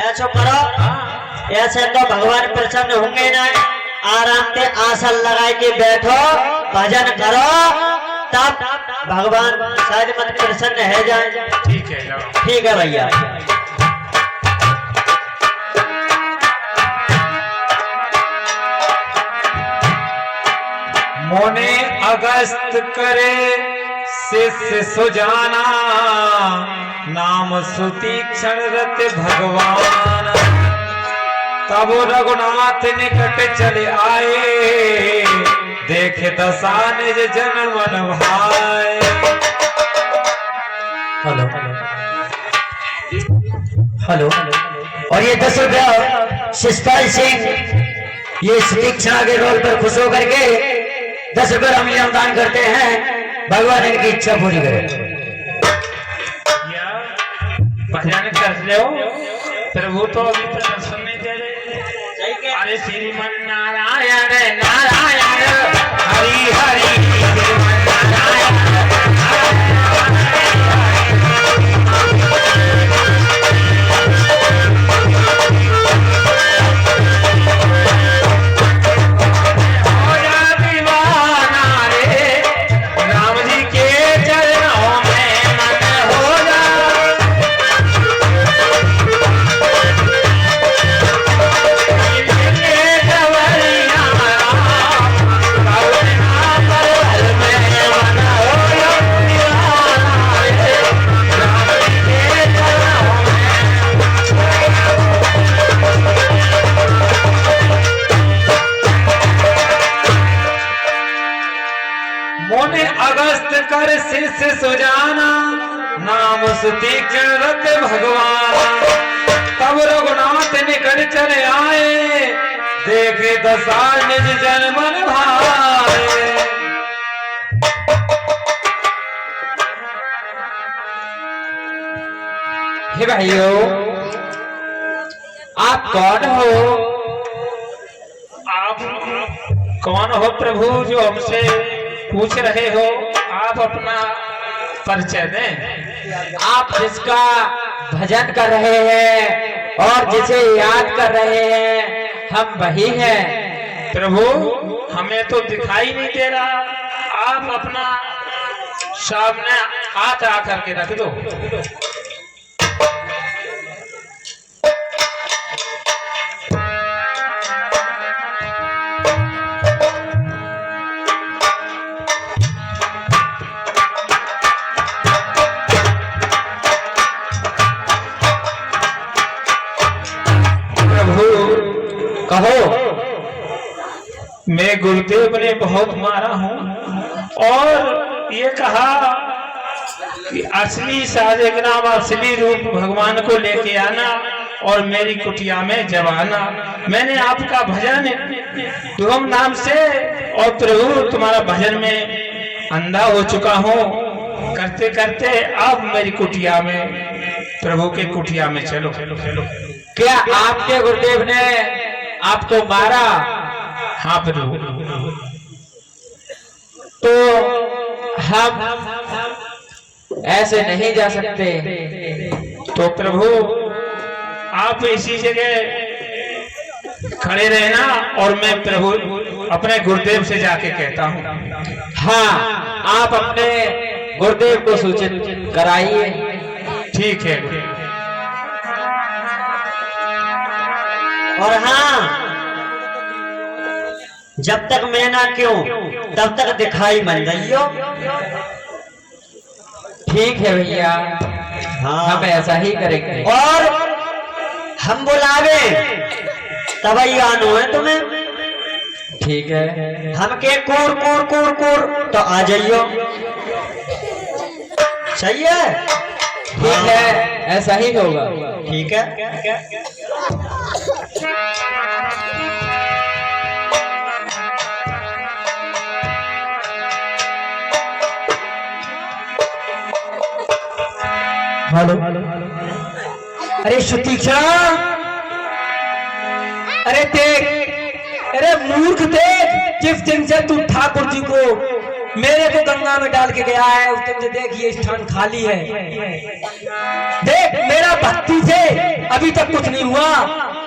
ऐसा करो, ऐसे तो भगवान प्रसन्न होंगे ना। आराम से आसन लगा के बैठो, भजन करो, तब भगवान शायद मन प्रसन्न है जाए। ठीक है भैया। मोने अगस्त करे शिष्य सुजाना, नाम सुतीक्षण रत भगवान। तब रघुनाथ निकट चले आए, देखे दशा निज जन मन भाए। Hello hello. और ये 10 रुपया शिषपाल सिंह ये सुतीक्षणा के रोल पर खुश होकर के 10 रुपये हम दान करते हैं। भगवान इनकी इच्छा पूरी करे। भजन कर लो, प्रभु तो अभी प्रदर्शन नहीं दे रहे। अरे श्रीमन नारायण नारायण हरि हरि, श्रीमन नारायण शिष्य सुजाना, नाम सुतीक्षण रत भगवान। तब रघुनाथ निकट चले आए, देखे दशा निज जन मन भाए। हे भाइयों, आप कौन हो? आप कौन हो प्रभु जो हमसे पूछ रहे हो? आप अपना परिचय दें। आप जिसका भजन कर रहे हैं और जिसे याद कर रहे हैं, हम वही हैं। प्रभु हमें तो दिखाई नहीं दे रहा, आप अपना सामने हाथ आकर के रख दो। कहो। मैं गुरुदेव ने बहुत मारा हूँ और ये कहा कि असली साधकनाम असली रूप भगवान को लेके आना और मेरी कुटिया में जवाना। मैंने आपका भजन धूम नाम से और प्रभु तुम्हारा भजन में अंधा हो चुका हूँ। करते करते अब मेरी कुटिया में, प्रभु के कुटिया में चलो। क्या आपके गुरुदेव ने आपको मारा? हाँ प्रभु। तो हम ऐसे नहीं जा सकते। तो प्रभु आप इसी जगह खड़े रहना और मैं प्रभु अपने गुरुदेव से जाके कहता हूँ। हाँ, आप अपने गुरुदेव को सूचित कराइए। ठीक है। और हाँ, जब तक मैं ना क्यों तब तक दिखाई मत जाइयो। ठीक है भैया, हाँ हम ऐसा ही करेंगे। और हम बुलावे तब ही आनो है तुम्हें। ठीक है। हम के कूर कूर कूर कूर तो आ जाइयो। सही है? ठीक है, ऐसा ही होगा। ठीक है। हेलो। अरे सुतीक्षा, अरे देख, अरे मूर्ख देख, जिस दिन से तू ठाकुर जी को मेरे को गंगा में डाल के गया है। उस दिन से देख ये स्थान खाली है। देख मेरा भक्ति से अभी तक कुछ नहीं हुआ,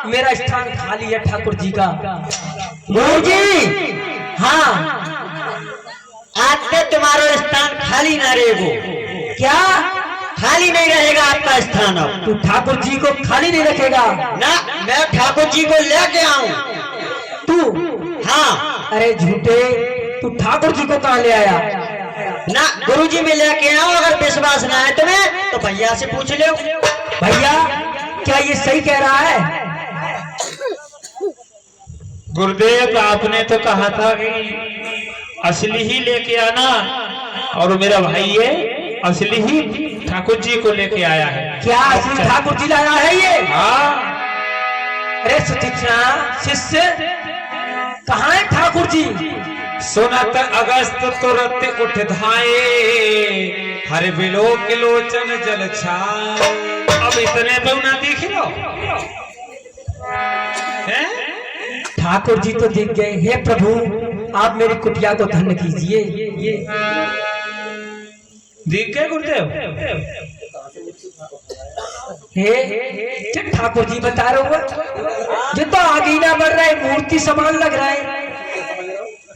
मेरा स्थान खाली है ठाकुर जी का। गुरु जी, हाँ आज से तुम्हारा स्थान खाली ना रहेगो। क्या खाली नहीं रहेगा आपका स्थान अब। तू ठाकुर जी को खाली नहीं रखेगा? ना, मैं ठाकुर जी को लेके आऊं। तू? हाँ। अरे झूठे, तू ठाकुर जी को कहाँ ले आया? ना गुरुजी में लेके आओ। अगर विश्वास ना है तुम्हें तो भैया से पूछ लो। भैया क्या ये सही कह रहा है? गुरुदेव, आपने तो कहा था कि असली ही लेके आना, और मेरा भाई ये असली ही ठाकुर जी को लेके आया है। क्या असली ठाकुर जी लाया है ये? हाँ। अरे सुतीक्षा शिष्य, कहाँ है ठाकुर जी? सुनत अगस्त तुरंत उठ धाये, हर बिलो के लोचन जल छाए। अब इतने तो ना दिख लो हैं? ठाकुर जी तो दिख गए। हे प्रभु, आप मेरी कुटिया को धन्य कीजिए। दिख गए गुरुदेव? हे ठाकुर जी बता रहे हो, जो तो आगे ही ना बढ़ रहा है, मूर्ति समान लग रहा है।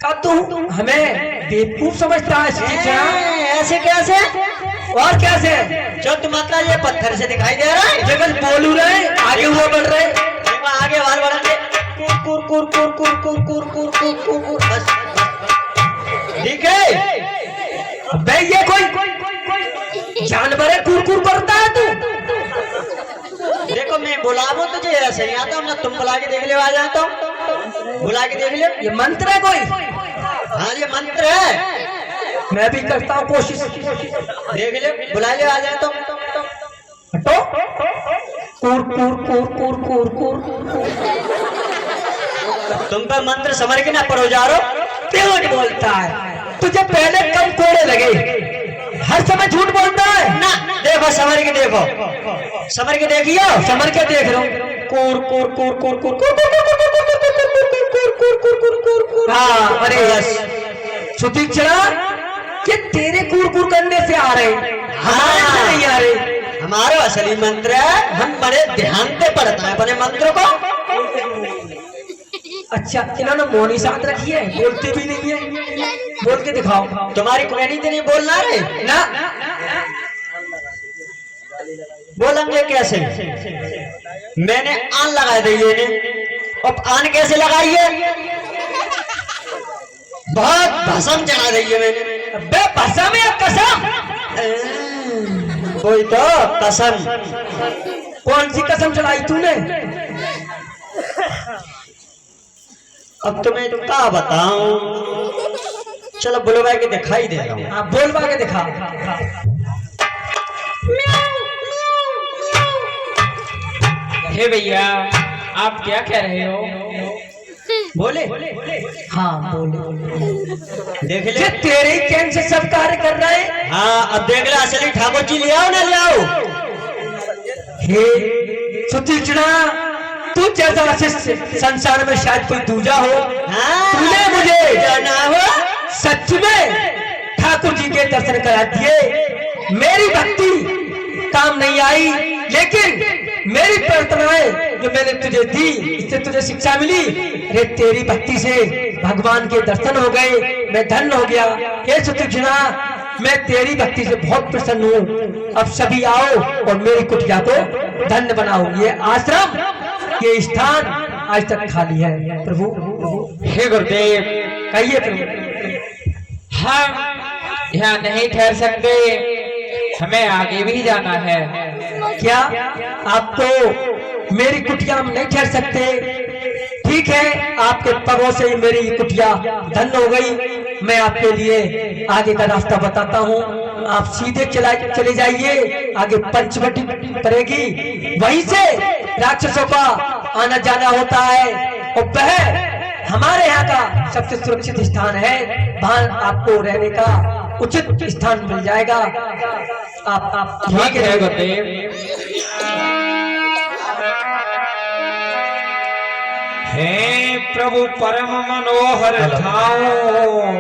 का तू हमें बेवकूफ समझता है? ऐसे कैसे? और कैसे? जो तुम मतलब ये पत्थर से दिखाई दे रहा है। जगह बोलू रहे, आगे हुआ बढ़ रहे। देखो आगे बार बढ़ेंगे। कुर कुर कुर कुर कुर कुर कुर कुर कुर कुर बस। ठीक है। अबे ये कोई जानवर है, कुर कुर करता है तू? देखो मैं बुलाऊं तुझे ऐसे नहीं आता, ना तुम बुला के देख ले। आ जाता हूँ, बुला के देख ले। ये मंत्र है कोई? हाँ ये मंत्र है। मैं भी करता हूँ कोशिश। देख ले, बुला ले। आ जाता हूँ। हटो। कुर कुर कुर कुर कुर कुर। तुम पर मंत्र समझ के ना पढ़ो जा रहो। क्यों नहीं बोलता है? तुझे पहले कम कोड़े लगे, हर समय झूठ बोलता है ना देखो, समझ के देखो, समझ के देखियो। समझ के देख रहा हूँ। कुर कुर कुर कुर कुर कुर कुर। हाँ अरे सुतीक्षणा, ये तेरे कुर कुर करने से आ रहे, हमारे से नहीं आ रहे। हमारा असली मंत्र है, हम बड़े ध्यान से पढ़ते हैं अपने मंत्र को। अच्छा, इन्होंने मौनी साथ रखी है, बोलते भी नहीं है। बोल के दिखाओ। तुम्हारी कुएनी तो नहीं बोलना रे ना। बोलेंगे कैसे? मैंने आन लगा दी ने। अब आन कैसे लगाई है? बहुत भसम चढ़ा दी है मैंने। बे भसम है कसम? कोई तो कसम। कौन सी कसम चढ़ाई तूने? अब तुम्हें तो क्या बताऊं। चलो बुलवा के दिखाई दे रहा हूँ। हाँ बोलवा के दिखा। हे भैया, आप क्या कह रहे हो? बोले? हाँ बोले। देख ले। ये तेरे ही कैन से सब कार्य कर रहे हैं। हाँ अब देख ले, असली ठाकुर जी ले आओ ना ले आओ। हे सुतीक्षणा, तू जैसा शिष्य संसार में शायद कोई दूजा हो। हाँ, तूने मुझे जाना हो। सच में ठाकुर जी के दर्शन करा दिए। मेरी भक्ति काम नहीं आई, लेकिन मेरी प्रार्थनाएं जो मैंने तुझे दी, इससे तुझे शिक्षा मिली। अरे तेरी भक्ति से भगवान के दर्शन हो गए, मैं धन्य हो गया। हे सुतीक्षणा, मैं तेरी भक्ति से बहुत प्रसन्न हूँ। अब सभी आओ और मेरी कुटिया को धन्य बनाओ। ये आश्रम, ये स्थान आज तक खाली है। प्रभु हे गुरुदेव, कहिए प्रभु। हम यहाँ नहीं ठहर सकते, हमें आगे भी जाना है। क्या आप तो मेरी कुटिया में नहीं ठहर सकते? ठीक है, आपके पगों से ही मेरी कुटिया धन्य हो गई। मैं आपके लिए आगे का रास्ता बताता हूँ। आप सीधे चले जाइए, आगे पंचवटी पड़ेगी, वहीं से राक्षसों का आना जाना होता है। और वह हमारे यहाँ का सबसे सुरक्षित स्थान है। वहाँ आपको रहने का उचित स्थान मिल जाएगा। आप ठीक है गुरुदेव। हे प्रभु परम मनोहर ठाओ,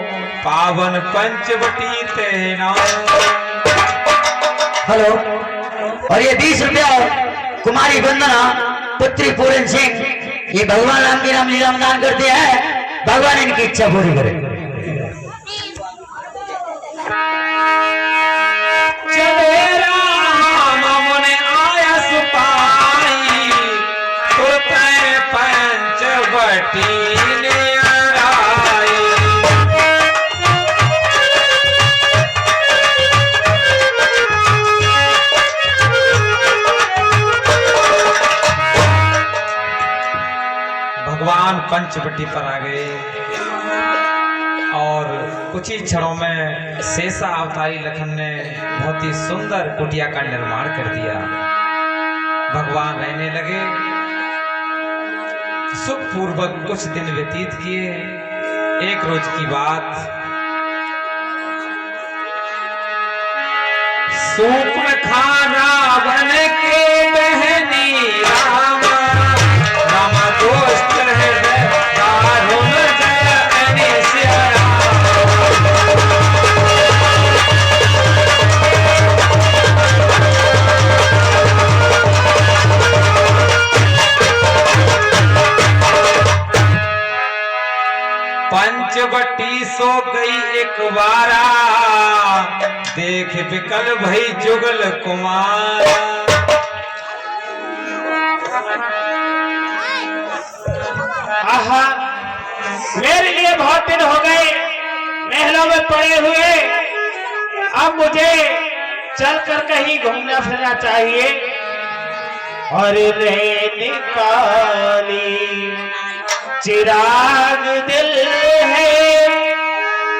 पावन पंचवटी तेना। हेलो, और ये 20 रुपया कुमारी वंदना पुत्री पूरन सिंह, ये भगवान राम की नाम लीला में दान करते हैं, भगवान इनकी इच्छा पूरी करे। चले राम मुने आयस पाई, तुरते पंचवटी ने आराई। भगवान पंचवटी पर आ गए और कुछ ही क्षणों में शेषा अवतारी लखन ने बहुत ही सुंदर कुटिया का निर्माण कर दिया। भगवान रहने लगे, सुखपूर्वक कुछ दिन व्यतीत किए। एक रोज की बात, सूक्ष्म खाना बन के बहनी रामा, रामा दोस्त है दारुण जय सिया पंचवटी सो गई एक बारा, देख विकल भई जुगल कुमार। आहा, मेरे लिए बहुत दिन हो गए महलों में पड़े हुए, अब मुझे चलकर कहीं घूमना फिरना चाहिए। और रे निकाली चिराग दिल है,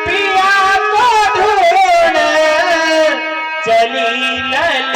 पिया को ढूंढ चली लली।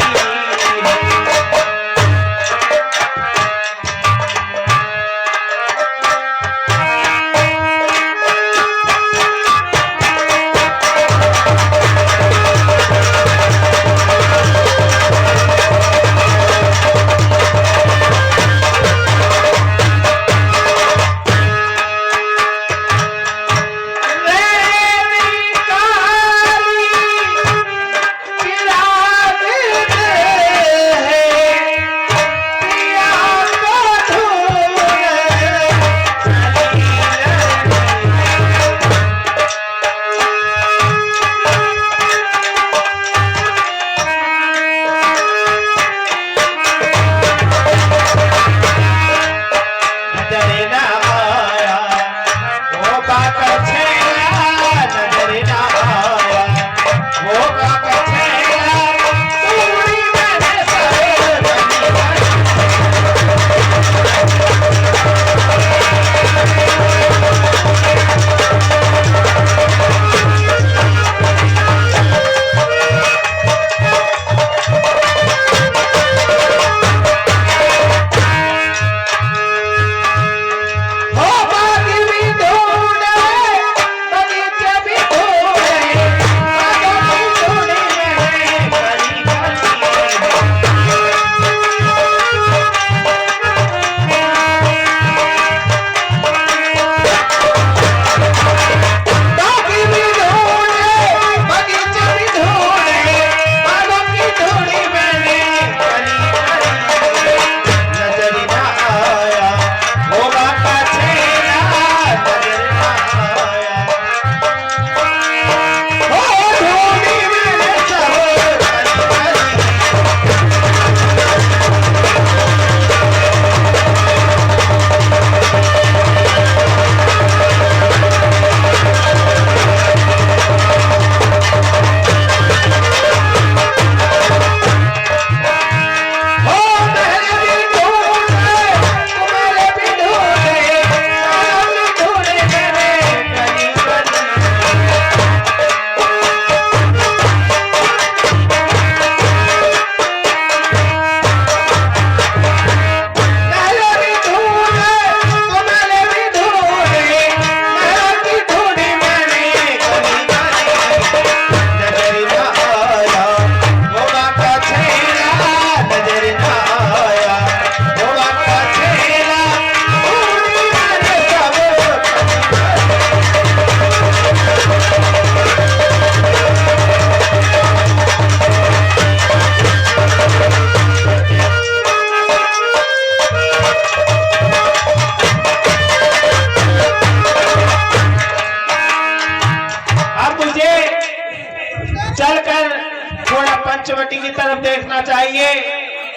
की तरफ देखना चाहिए।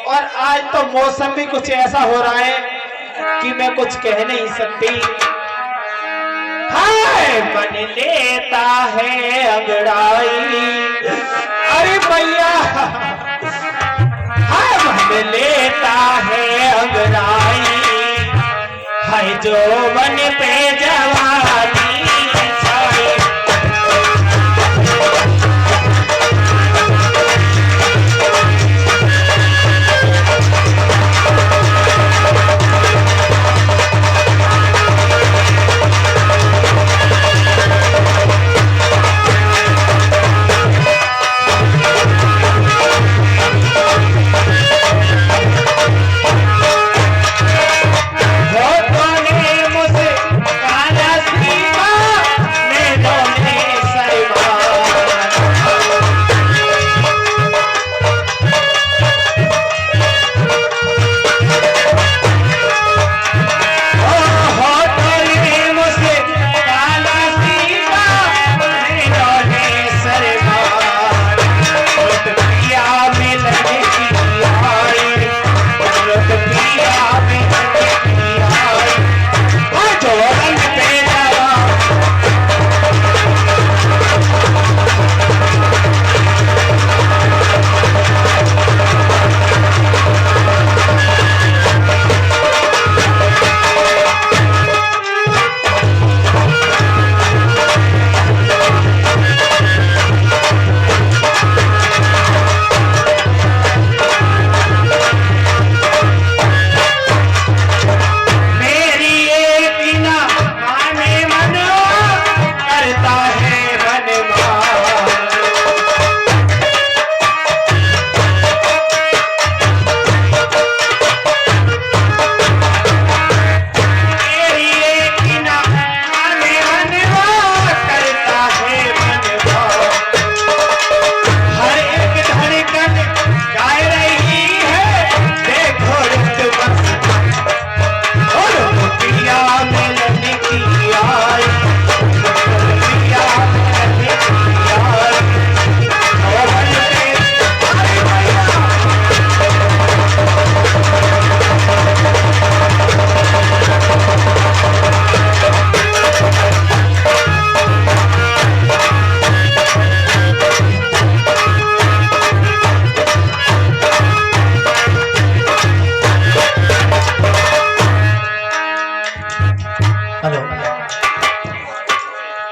और आज तो मौसम भी कुछ ऐसा हो रहा है कि मैं कुछ कह नहीं सकती। हाय मन लेता है अंगड़ाई, अरे भैया हाय मन लेता है अंगड़ाई, हाय जो मन पे जवानी छाई।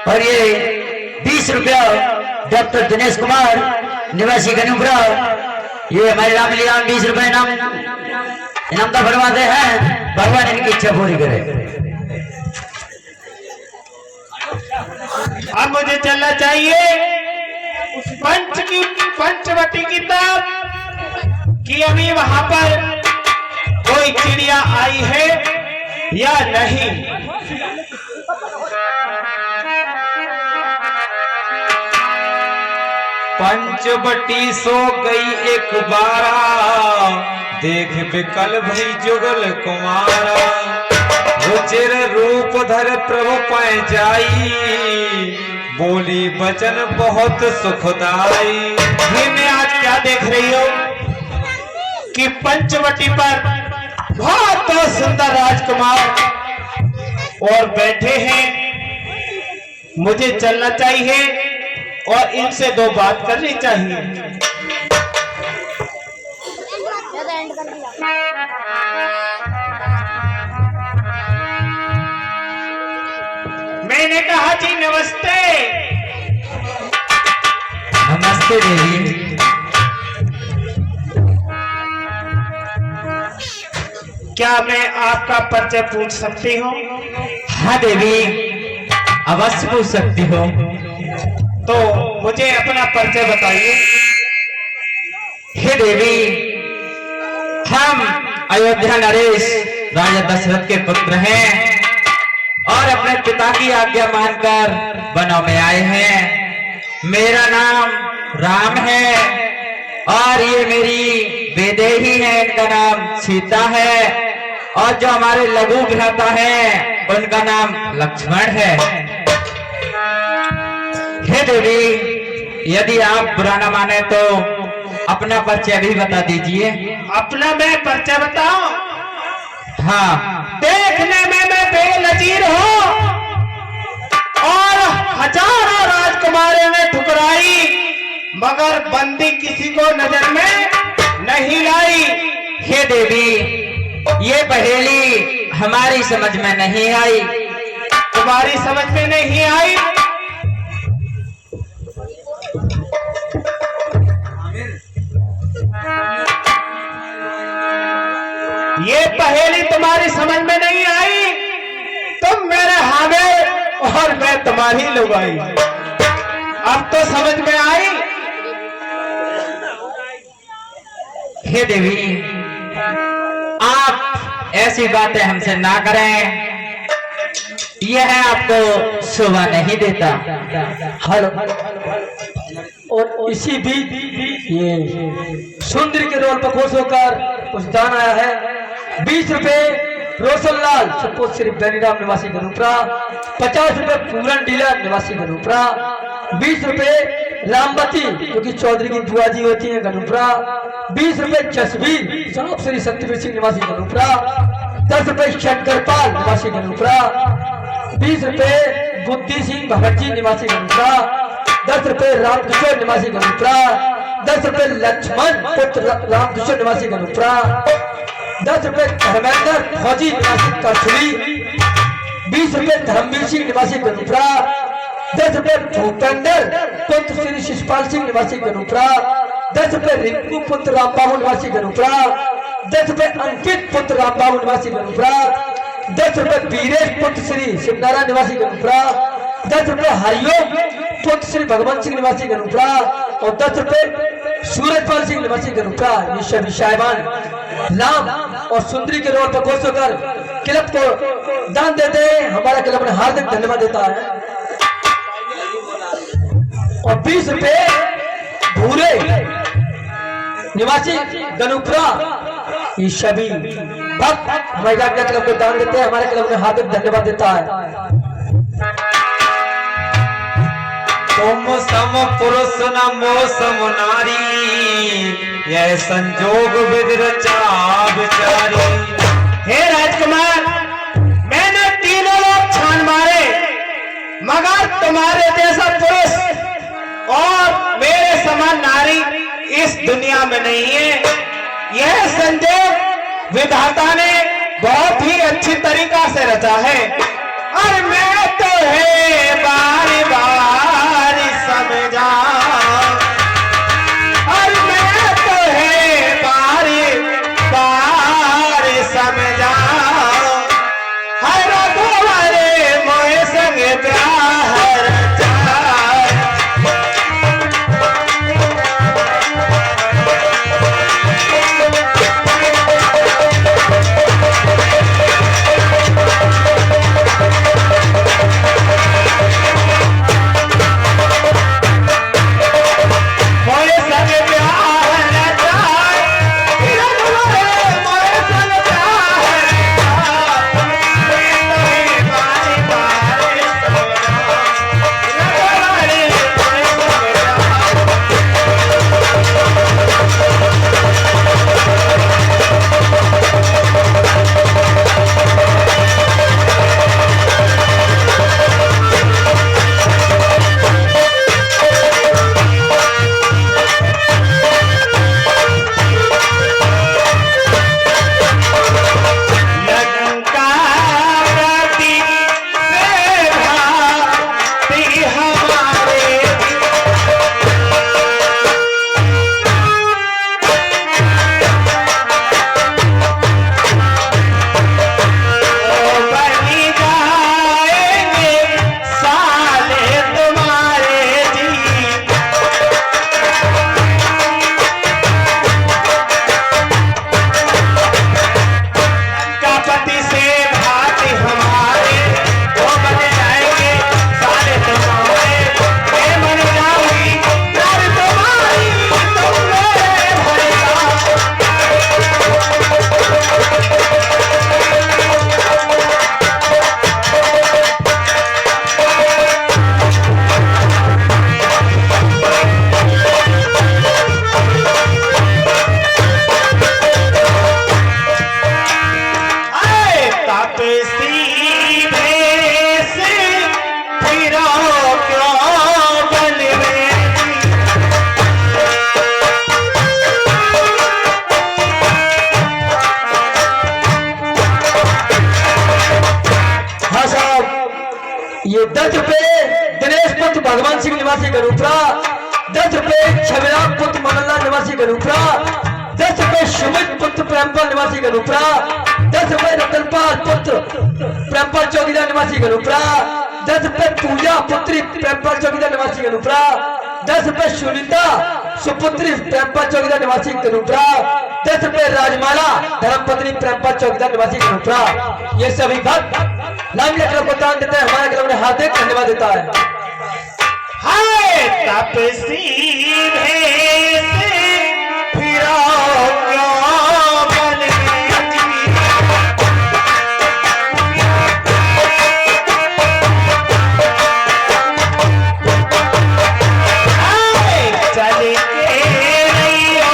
और ये 20 रुपया डॉक्टर दिनेश कुमार निवासी गनुपुरा, ये हमारे रामलीला 20 रुपए इनाम का फरमाते हैं। भगवान इनकी इच्छा पूरी करे। अब मुझे चलना चाहिए पंचवटी की तरफ कि अभी वहां पर कोई चिड़िया आई है या नहीं। पंचवटी सो गई एक बारा, देख बिकल भई जुगल कुमारा। रुचिर रूप धर प्रभु पाए जाई, बोली बचन बहुत सुखदाई। ये मैं आज क्या देख रही हूँ कि पंचवटी पर बहुत सुंदर राजकुमार और बैठे हैं। मुझे चलना चाहिए और इनसे दो बात करनी चाहिए। मैंने कहा जी नमस्ते। नमस्ते देवी। क्या मैं आपका परिचय पूछ सकती हूँ? हाँ देवी, अवश्य पूछ सकती हो। तो मुझे अपना परिचय बताइए। हे देवी, हम अयोध्या नरेश राजा दशरथ के पुत्र हैं और अपने पिता की आज्ञा मानकर वनों में आए हैं। मेरा नाम राम है और ये मेरी वैदेही है, इनका नाम सीता है। और जो हमारे लघु भ्राता है उनका नाम लक्ष्मण है। हे देवी, यदि आप बुरा न माने तो अपना परिचय भी बता दीजिए। अपना मैं परिचय बताऊं? हाँ। देखने में मैं बेनजीर हूँ और हजारों राजकुमारों ने ठुकराई, मगर बंदी किसी को नजर में नहीं लाई। हे देवी, ये पहेली हमारी समझ में नहीं आई। तुम्हारी समझ में नहीं आई? ये पहेली तुम्हारी समझ में नहीं आई? तुम मेरे हामिद और मैं तुम्हारी लुगाई। अब तो समझ में आई? हे देवी, आप ऐसी बातें हमसे ना करें, यह आपको शोभा नहीं देता। हेलो। और इसी बीच ये सुंदर के रोल पर खुश होकर कुछ दान आया है। 20 रुपए रोशनलाल सपोज श्री बेनीराम निवासी गनुपुरा, 50 रुपए पूरन डीलर निवासी गनुपुरा, 20 रुपए रामवती जो कि चौधरी की बुआ जी होती है गनुपुरा, 20 रुपए जसवीर जनाब श्री सत्यवीर सिंह निवासी गनुपुरा, 10 रुपए शंकरपाल निवासी गनुपुरा, 20 रुपए बुद्धि सिंह भगत जी निवासी गनुपुरा, 10 रुपए रामकिशोर निवासी गनुपुरा, 10 रुपए लक्ष्मण पुत्र रामकिशोर निवासी गनुपुरा, 10 रुपए धर्मेंद्र फौजी निवासी करछुली, 20 रुपए धर्मवीर सिंह निवासी गनुपुरा, 10 रुपए भूपेंद्र पुत्र श्री शिषपाल सिंह निवासी गनुपुरा, 10 रुपए रिंकू पुत्र रामबाबू निवासी गनुपुरा, 10 रुपए अंकित पुत्र रामबाबू निवासी गनुपुरा, 10 रुपए वीरेश पुत्र श्री शिवनारायण निवासी गनुपुरा, 10 रुपए हरिओम पुत्र श्री भगवंत सिंह निवासी गनुपुरा और 10 रुपए सूरजपाल सिंह निवासी गनुपुरा। ये सभी साहिबान राम और सुंदरी के रोल पर खुश होकर क्लब को दान देते हैं। हमारा क्लब ने हार्दिक धन्यवाद देता है। और 20 रुपए भूरे निवासी गनुपुरा, ये सभी भक्त हमारे क्लब को दान देते हैं। हमारे क्लब ने हार्दिक धन्यवाद देता है। तुम सम पुरुष न मोसम नारी, यह संजोग विधि रचा विचारी। हे राजकुमार, मैंने तीनों लोग छान मारे, मगर तुम्हारे जैसा पुरुष और मेरे समान नारी इस दुनिया में नहीं है। यह संजोग विधाता ने बहुत ही अच्छी तरीका से रचा है और मैं तो है बारी बारी समझा, और मैं तो है बारी बारी समझा। हर रघुवरे मोहे संग प्यार रचाए। तापसी भेष फिरो क्यों बन में। हाँ साहब, ये 10 रुपए दिनेश पुत्र भगवान सिंह निवासी गरुपरा, 10 रुपए छबरा पुत्र मदनलाल निवासी गरुपरा, 10 रुपए सुमित पुत्र प्रेमपाल निवासी गरुपरा, 10 रुपए रतनपाल पुत्र प्रेमपाल चौकीदार निवासी गरुपरा, 10 रुपए पूजा पुत्री प्रेमपाल चौकीदार निवासी गरुपरा, 10 रुपए सुनीता सुपुत्री प्रेमपाल चौकीदार निवासी गरुपरा, 10 रुपए राजमाला धर्मपत्नी प्रेमपाल चौकीदार निवासी गरुपरा। ये सभी भक्त लाभ लेकर को दान देते हैं, हमारे क्लब ने हार्दिक धन्यवाद देता है। हाय तापसी भेष फिरो क्यों बन में जी। हाय चल के रहियो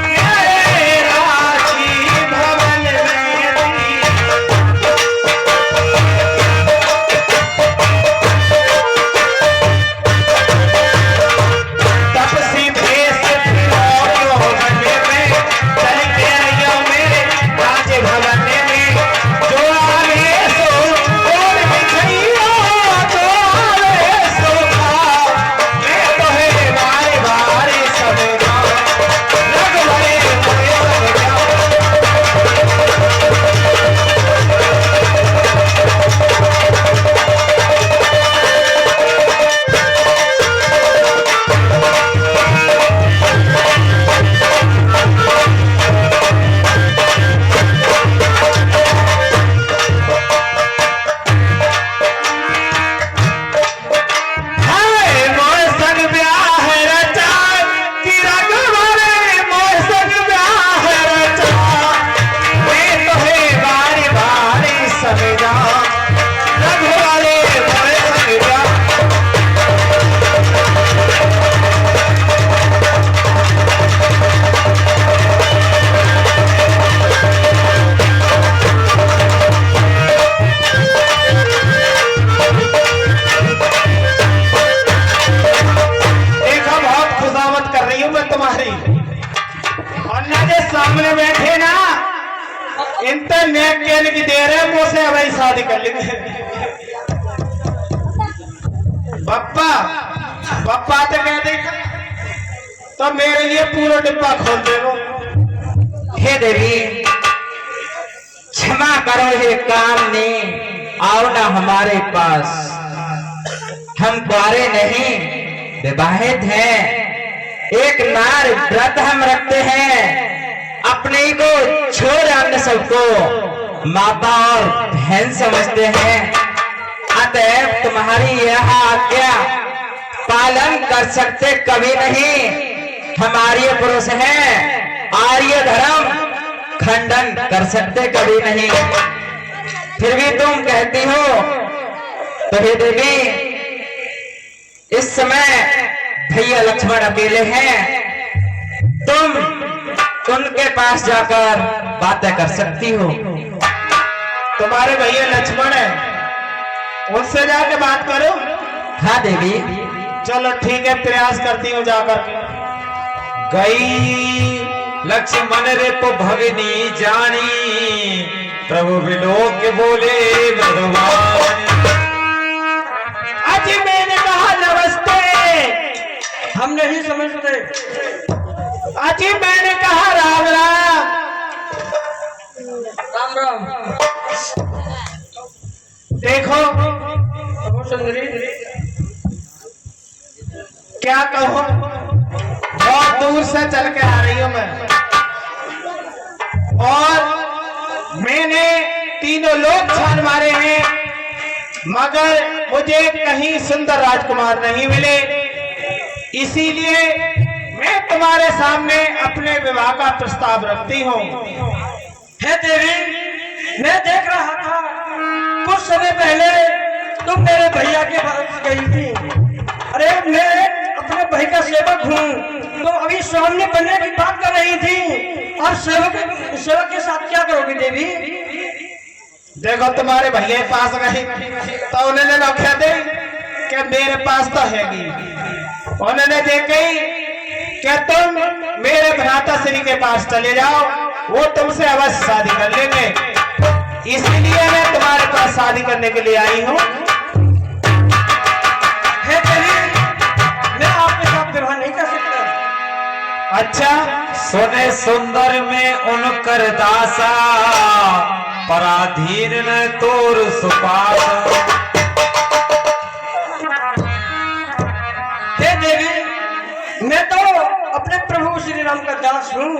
ये राजी भवन में जी। तपसी भेष फिरो क्यों बन में, चल के रहियो मेरे राज भवन में। जो आवे सो और बिछैया, जो आवे सो खाओ। मैं तो है बारे बारे सब गाओ, लग भरे मोरे सब जाओ। हाय मोर संग ब्याह रचा, कि रघुवरे मोर संग ब्याह रचा। मैं तो है बारी बारी सब जाओ, रघुवरे मोर संग ब्याह। देखो बहुत खुशामद कर रही हूँ मैं तुम्हारी, और ना जो सामने बैठे ना इंटरनेट के की दे रहे मुझसे हमारी शादी कर लेंगे। पप्पा पप्पा तो कह दे तो मेरे लिए पूरा डिब्बा खोल दे वो। हे देवी क्षमा करो, ये काम नहीं, आओ ना हमारे पास। हम कुआरे नहीं विवाहित हैं, एक नार व्रत हम रखते हैं, अपने को छोड़ अन्य सबको माता और बहन समझते हैं। अतएव तुम्हारी यह आज्ञा पालन कर सकते कभी नहीं। हमारे पुरुष हैं, आर्य धर्म खंडन कर सकते कभी नहीं। फिर भी तुम कहती हो तो हे देवी, इस समय भैया लक्ष्मण अकेले हैं, तुम उनके पास जाकर बातें कर सकती हो। तुम्हारे भैया लक्ष्मण है, उनसे जाके बात करो। हाँ देवी, चलो ठीक है, प्रयास करती हूँ जाकर के। गई लक्ष्मण रे को भगनी जानी, प्रभु विलोक बोले भगवान। आज मैंने कहा नमस्ते, हम नहीं समझते। आज मैंने कहा राम राम। राम राम। देखो सुंदरी, क्या कहूँ, बहुत दूर से चल के आ रही हूँ मैं, और मैंने तीनों लोग छान मारे हैं, मगर मुझे कहीं सुंदर राजकुमार नहीं मिले। इसीलिए मैं तुम्हारे सामने अपने विवाह का प्रस्ताव रखती हूँ। हे देवी, मैं देख रहा था कुछ समय पहले तुम मेरे भैया के पास गई थी। अरे मैं अपने भाई का सेवक हूँ, तो अभी स्वामी बनने की बात कर रही थी, और सेवक के साथ क्या करोगी देवी? देखो तुम्हारे भैया के पास गए तो उन्होंने नौखिया दे कि मेरे पास तो हैगी। उन्होंने देखी कि तुम मेरे भ्राता श्री के पास चले जाओ, वो तुमसे अवश्य शादी कर लेंगे। इसीलिए मैं तुम्हारे पास शादी करने के लिए आई हूँ। हे तेरी, मैं आपके साथ विवाह नहीं कर सकता। अच्छा, सुने सुंदर में उनकर दासा, पराधीन न तोर सुपास। हे देवी, मैं तो अपने प्रभु श्री राम का दास हूँ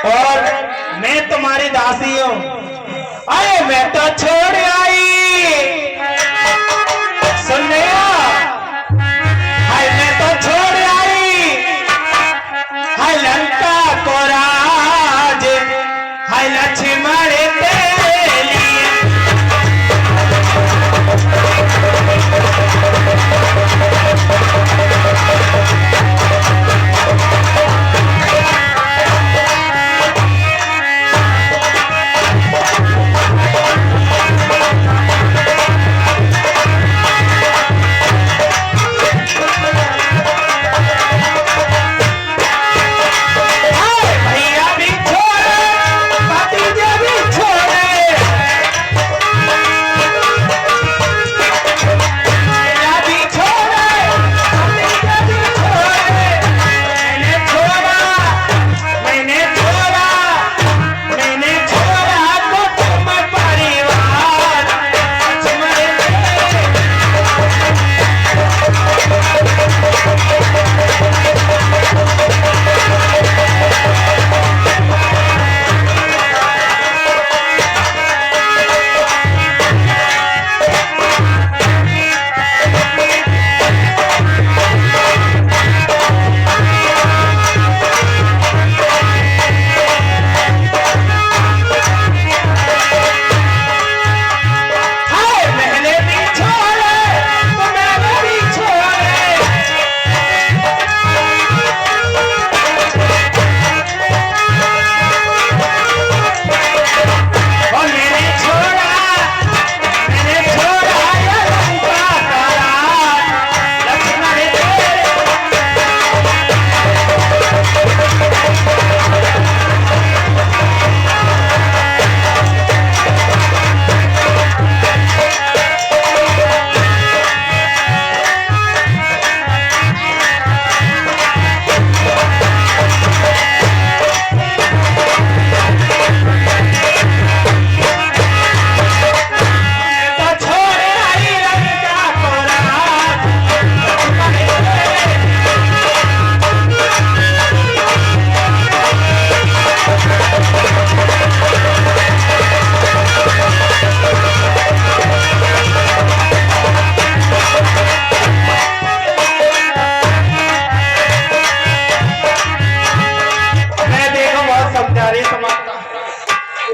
और मैं तुम्हारी दासी हूँ। अरे मैं तो छोड़ आई, सुनने हाय मैं तो छोड़ आई, हाय लंका को राज, हाय लक्ष्मण तेरे लिए।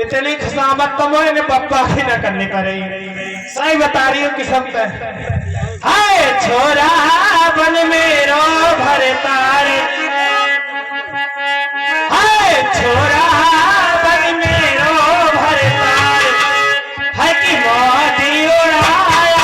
इतनी खसामत तो मोने पप्पा की न करनी पड़ेगी। सही बता रही हूँ किस्म पे। हाय छोरा बन मेरो भरतार, हाय छोरा बन मेरो भरतार, है कि मोदी उड़ाया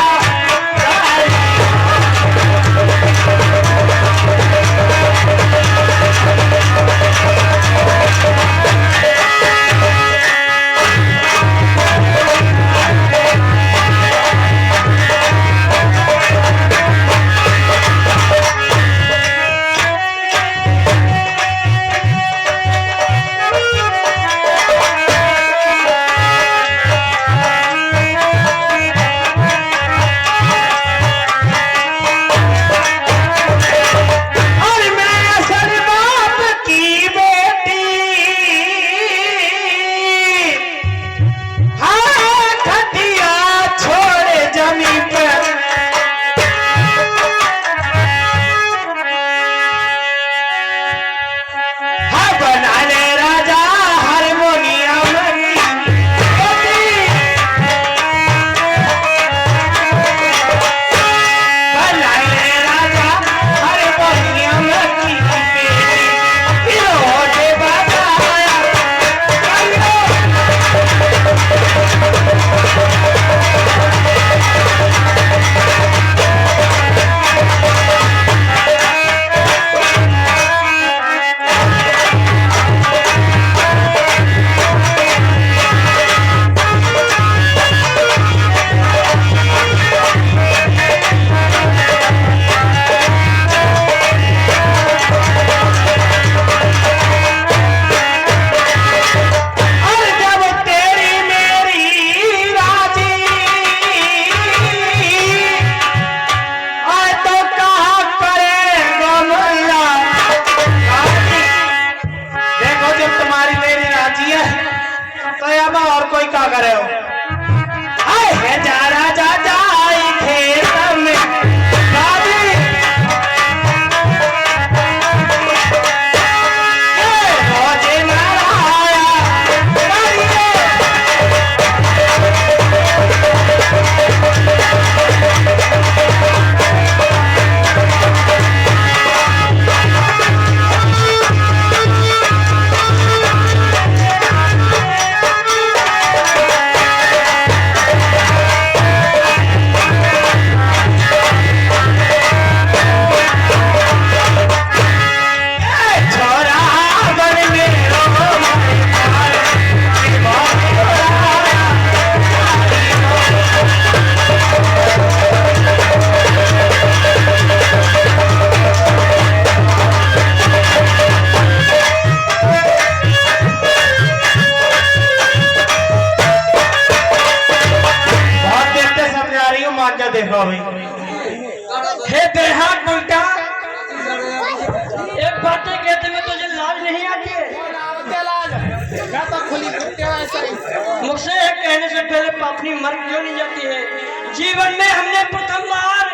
का करे हो हाय है जा राजा जाई खेत में गाड़ी रोजे नाराया देखो भाई हे बेहाद उल्टा एक बातें कहते में तुझे लाज नहीं आती है? मुझसे एक कहने से पहले पापनी मर क्यों नहीं जाती है? जीवन में हमने प्रथम बार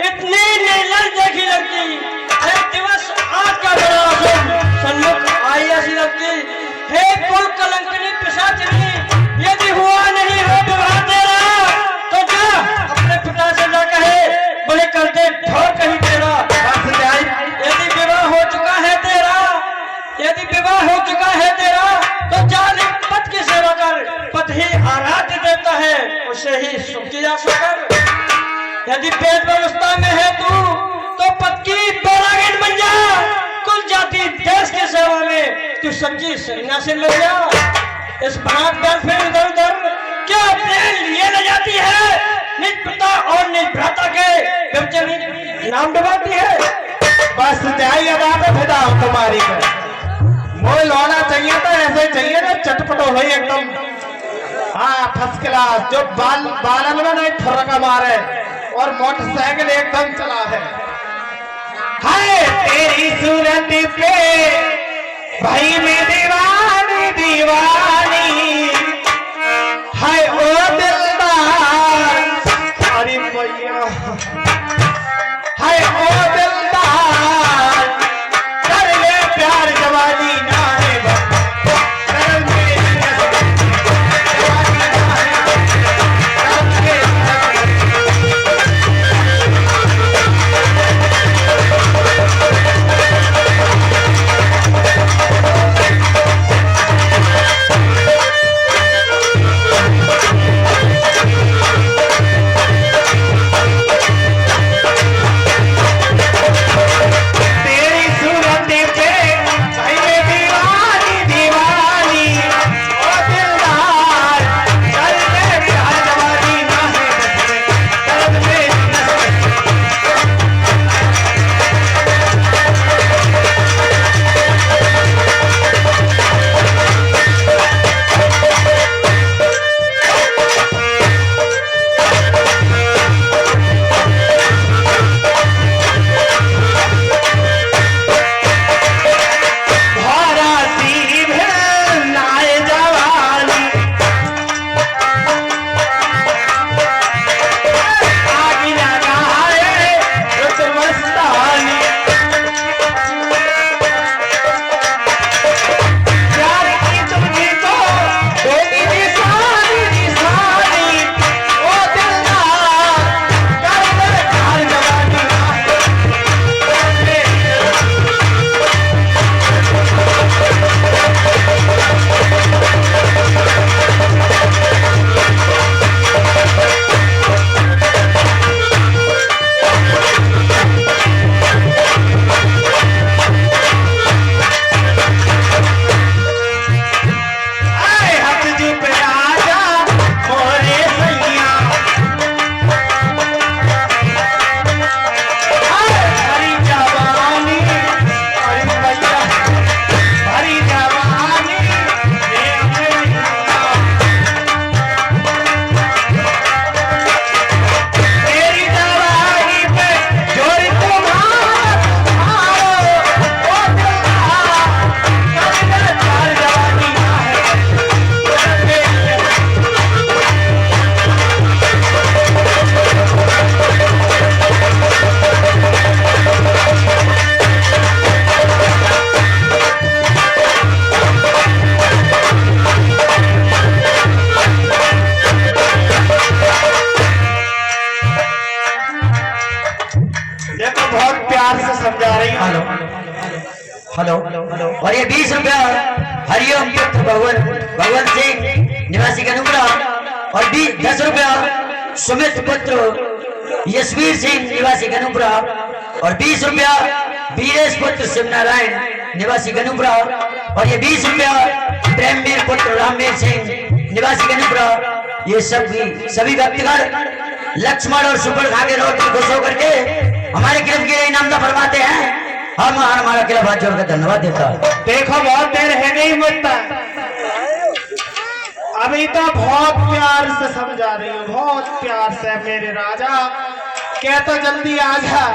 इतनी निर्लज देखी लगती, एक दिवस आज का बड़ा सन्मुख आई ऐसी लगती। हे कुल कलंकनी पिशाचिनी, यदि हुआ नहीं हो विवाह तेरा तो जा अपने पिता से ना कहे बोले कर दे ठोर कहीं तेरा। यदि विवाह हो चुका है तेरा, यदि विवाह हो चुका है तेरा तो जालिम पति की सेवा कर, पति ही आराध्य देता है उसे ही सुख की आशा कर। यदि पेट व्यवस्था में है तू तो पति की बैरागीन बन जा, कुल जाति देश की सेवा में तू सच्ची सन्यासी मिल जा। इस बात पर फिर इधर उधर क्या अपने लिए ले जाती है, निज पिता और निज भ्राता के व्यभिचारी नाम डुबाती है। बस जाइए बात फिदा हो तुम्हारी का मोह लौना चाहिए तो ऐसे चाहिए ना चटपट हो गई एकदम। हाँ फर्स्ट क्लास जो बालन में नहीं ठुर्रका मारे और मोटरसाइकिल एकदम चला है। हाय तेरी सूरत पे भाई में दीवानी दीवानी, हाय ओ दिलदार अरे भैया, हाय ओ दिलदार कर ले प्यार जवानी ना है कर ले जवानी ना है कर ले हेलो। और ये 20 रुपया हरिओम पुत्र भगवंत सिंह निवासी गनुपुरा। और 10 रुपया सुमित पुत्र यशवीर सिंह निवासी गनुपुरा। और 20 रुपया वीरेश पुत्र शिवनारायण निवासी गनुपुरा। और ये 20 रुपया प्रेमवीर पुत्र रामवीर सिंह निवासी गनुपुरा। ये सभी व्यक्तिगत लक्ष्मण और सुपर खा के रोड पर खुश होकर के हमारे क्लब के लिए इनाम फरमाते हैं। हम हमारा क्लब हाथ जोड़कर धन्यवाद देता है। देखो बहुत देर है नहीं मुझता, अभी तो बहुत प्यार से समझा रही हूँ, बहुत प्यार से मेरे राजा। क्या तो जल्दी आ जा,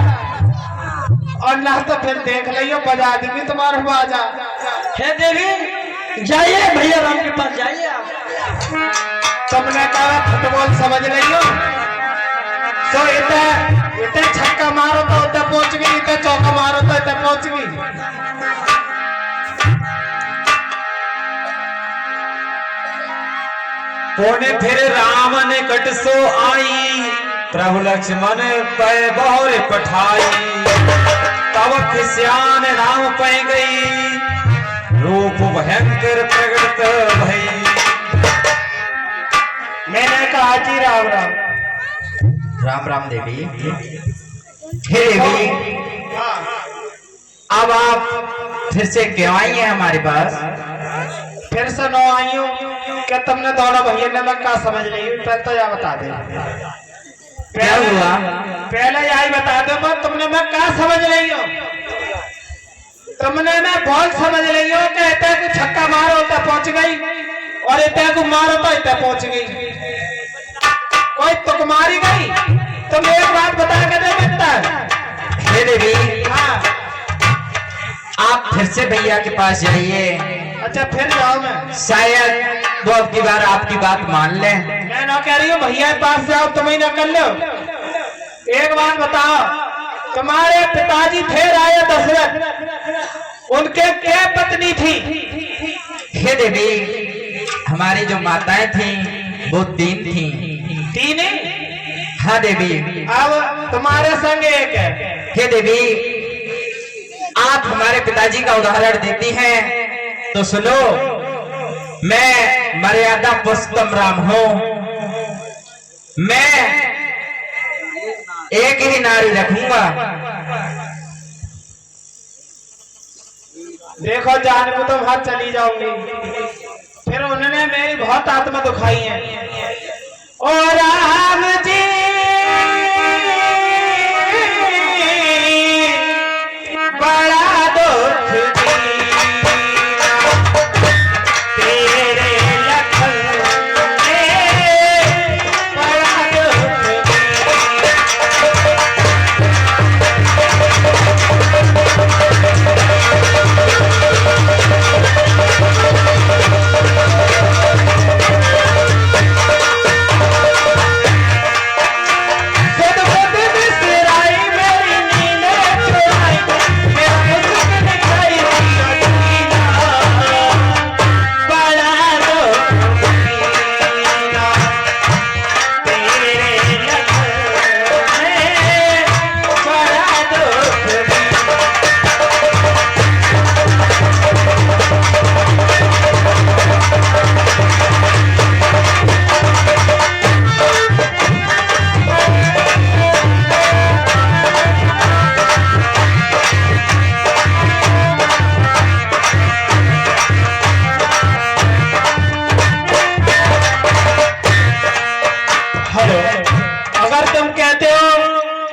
और ना तो फिर देख लियो बजा दूंगी तुम्हारा बाजा। हे देवी जाइए भैया राम के पास जाइए आप। तुमने कहा फुटबॉल समझ रही हो, तो इतने छक्का मारो तो इतने पहुंच गई, इतने चौका मारो तो इतने पहुंच गई। पुण्य फिर राम निकट सो आई, प्रभु लक्ष्मण पै बहुरे पठाई। तब खिस्यान राम पै गई, रूप भयंकर प्रगट भई। मैंने कहा जी राम राम। राम राम देवी। हे देवी, हाँ, अब आप फिर से क्यों आई हैं हमारे पास? फिर से नो आई हूँ क्या तुमने दोनों भैया ने मैं क्या समझ रही हूँ, पहले तो यह बता दे। क्या हुआ? पहले यही बता दो पर तुमने मैं क्या समझ रही हो। तुमने ना बॉल समझ रही हो कि इतने को छक्का मारो तो पहुंच गई, और इतने को मारो तो इतने पहुंच गई। कोई तुक मारी गई। तुम एक बात बता के दे सकता है। हे देवी, हाँ, आप फिर से भैया के पास जाइए, अच्छा फिर जाओ। मैं शायद वो अब की बार आपकी बात मान ले। मैं ना कह रही हूँ भैया के पास जाओ, तुम ही ना कर लो। एक बात बताओ, तुम्हारे पिताजी थे राजा दशरथ, उनके क्या पत्नी थी? हे देवी, हमारी जो माताएं थीं वो 3 थीं। 3 ही? हाँ देवी। अब तुम्हारे संग एक है। हे देवी, आप हमारे पिताजी का उदाहरण देती हैं तो सुनो। मैं मर्यादा पुरुषोत्तम राम हूं, मैं एक ही नारी रखूंगा। देखो जान को तुम हाथ चली जाओगी, फिर उन्होंने मेरी बहुत आत्मा दुखाई है। ओ राम जी बड़ा दुख दिया तेरे लखन ने, बड़ा दुख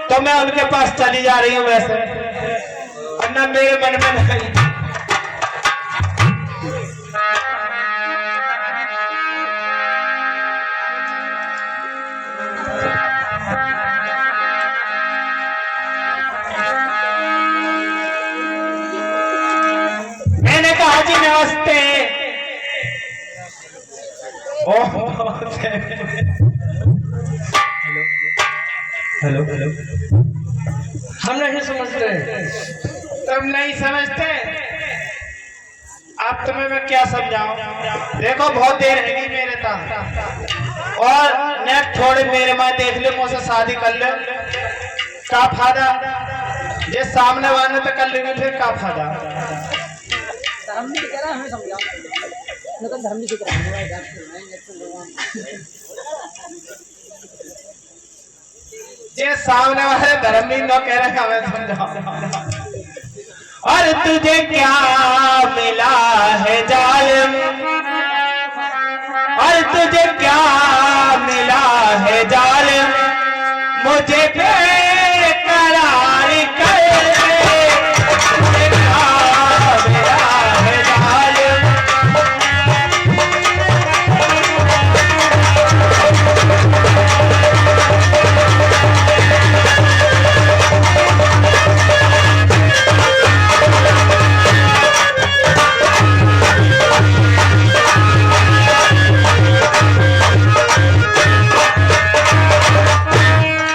तो मैं उनके पास चली जा रही हूँ वैसे, अन्ना मेरे मन में नहीं। मैंने कहा जी नमस्ते। ओह हेलो हेलो, हम नहीं समझते। तुम नहीं समझते, अब तुम्हें मैं क्या समझाऊं। देखो बहुत देर है मेरे पास, और नेक्स्ट थोड़े मेरे माँ देख लो, मुझसे शादी कर लो, का फायदा। ये सामने वाले तो कर लेंगे, फिर का फायदा। धर्म नहीं कह रहा हमें समझाओ न तो धर्म नहीं सीख रहा ये सामने वाले धर्म नहीं नो कह रहे हमें समझाओ। और तुझे क्या मिला है जालिम, और तुझे क्या मिला है जालिम, मुझे बेकरार कर दे।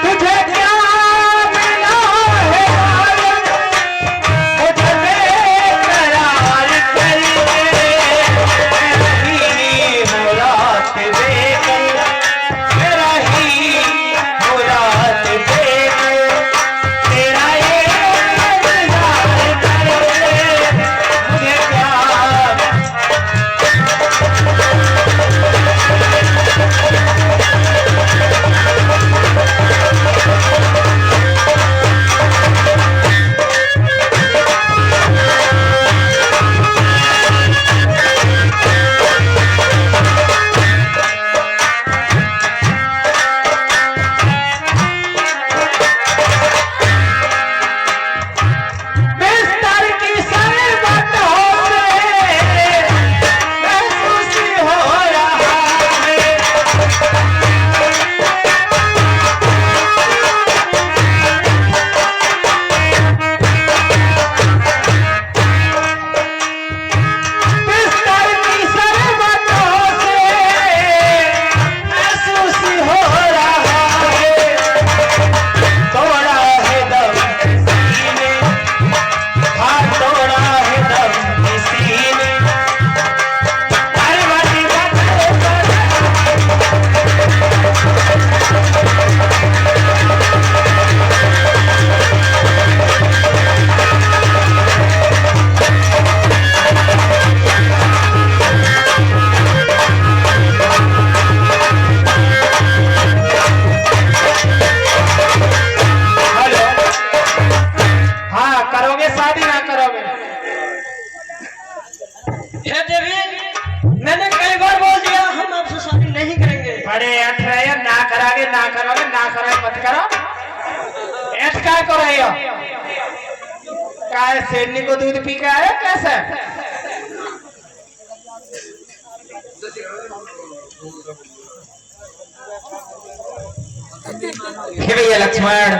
तुझे क्या मिला है जालिम, काय शेरनी को दूध पी के आया कैसे? हे भैया लक्ष्मण,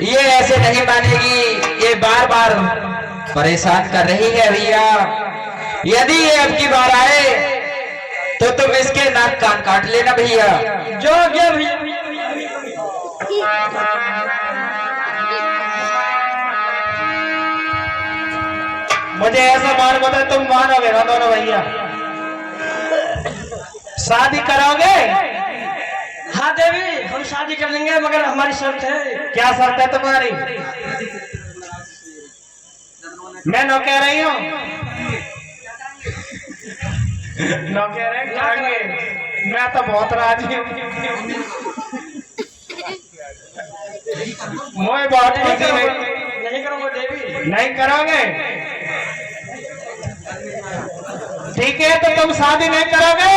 ये ऐसे नहीं मानेगी, ये बार बार परेशान कर रही है भैया। यदि ये अब की बार आए तो तुम इसके नाक कान काट लेना भैया। जो गया भैया। मुझे ऐसा मान बता, तुम मानोगे ना दोनों भैया? शादी करोगे? हाँ देवी, हम शादी कर लेंगे, मगर हमारी शर्त है। क्या शर्त है तुम्हारी? मैं नो कह रही हूँ, नो कह रहे करेंगे। मैं तो बहुत राजी हूँ, मैं बहुत खुशी में। नहीं करोगे देवी? नहीं करोगे? ठीक है, तो तुम शादी नहीं करोगे।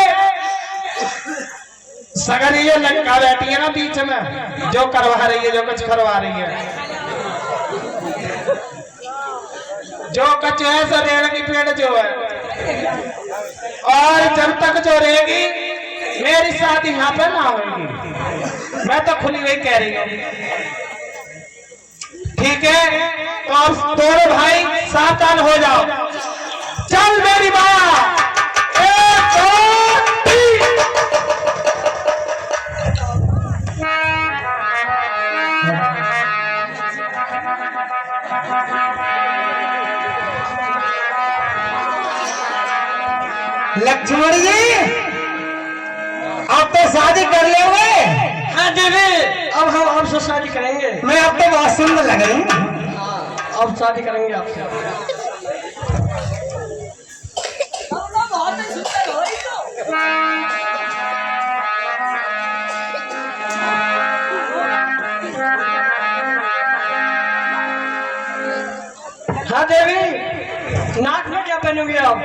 सगर ये लड़का बैठी है ना बीच में, जो करवा रही है, जो कुछ करवा रही है, जो कुछ है सो रेड़ की पेड़ जो है। और जब तक जो रहेगी मेरी शादी यहाँ पे ना होगी। मैं तो खुली हुई कह रही हूँ। ठीक है, तो अब दोनों भाई सावधान हो जाओ। चल मेरी माया, एक दो तीन। लक्ष्मण जी, अब तो शादी कर लोगे? हाँ देवी, अब हम आपसे शादी करेंगे। मैं अब तो बहुत सुंदर लग रही हूँ। हाँ, अब शादी करेंगे आपसे। पहनोगे आप?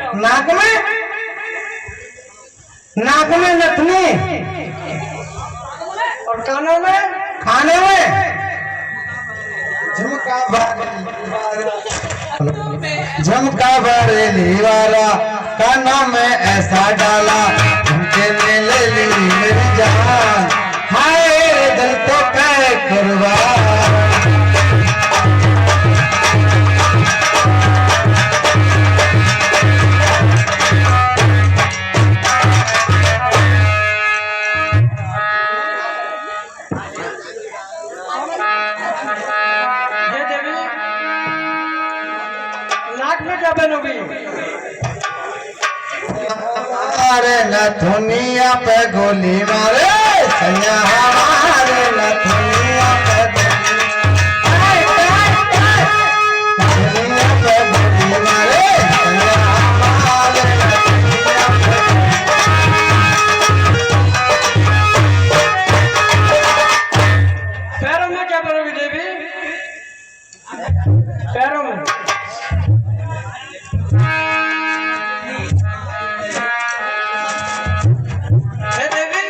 नाक में नथनी और कानों में? खाने में झुमका बरेली वाला कानों में ऐसा डाला झुमके में ले ली मेरी जान, हाय रे दिल तो कै कुर्बान। ये देवी नाक में क्या पहनोगी? हमारे नथुनिया पे गोली मारे सैया, हमारे नथुनिया पे नथुनिया पे गोली मारे सैया, हमारे नथुनिया पे। पैरों में क्या पहनोगी देवी? पैरों में? हे देवी,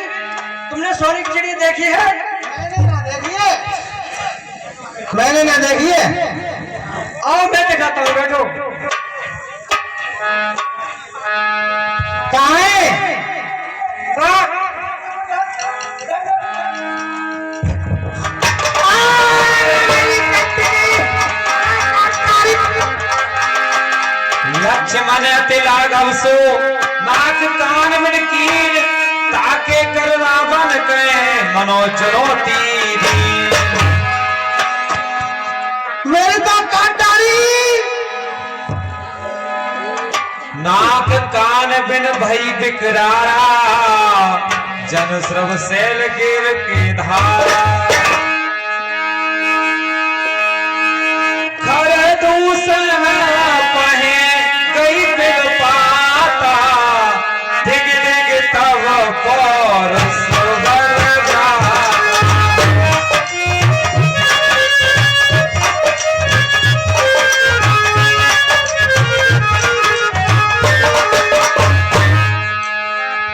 तुमने सोने की चिड़िया देखी है? मैंने ना देखी है। आओ मैं दिखाता हूँ, बैठो। कहाँ है? लक्ष्मण तिलागवसु नाक कान में कील ताके कर रावण के मनो चुनौती दी। मेरी तो काट डाली। नाक कान बिन भई बिकरारा जन श्रव शैल गिर की धारा। खर दूसर पहे गई बिल पाता दिग दिग तब पर सुगर जाता।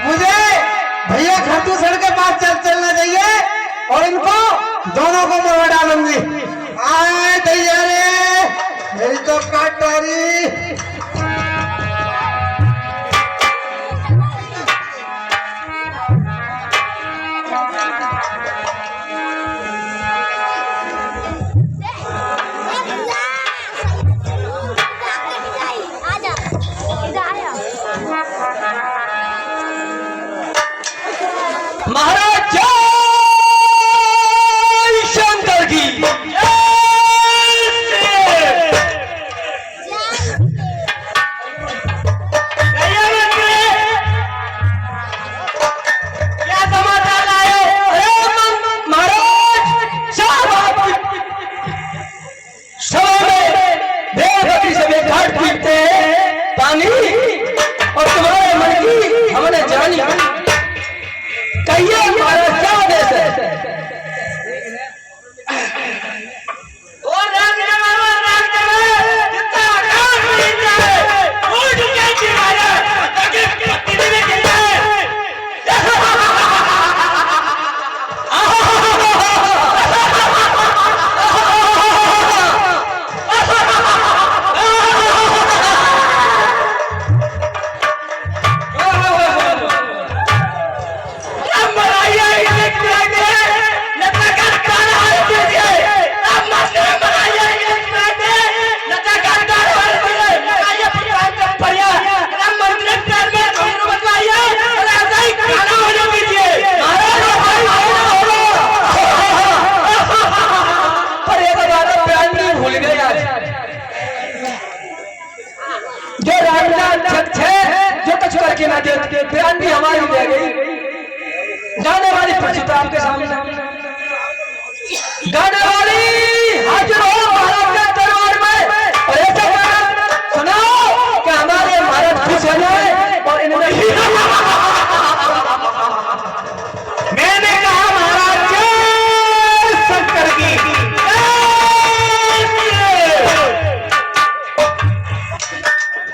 मुझे भैया खाटू सर के पास चलना चाहिए और इनको दोनों को मरवा डालूंगी। आए भैया रे, मेरी तो काटारी। महाराज जय शंकर की क्या समाचार लाए? अरे महाराज साहब समय में बेबसी से बेघाट पीते हैं पानी और तुम्हारे मन की हमने जानी। कहिए महाराज क्या आदेश है? जो रामनाथ है जो कुछ करके ना दे, बयान भी हमारी दे गई। गाने वाली प्रस्तुत आपके सामने गाने वाली हाजिर हो महाराज के दरबार में और ऐसा गाना सुनाओ कि हमारे महाराज खुश हो जाए। और इन्होंने मैंने कहा महाराज जय शंकर की।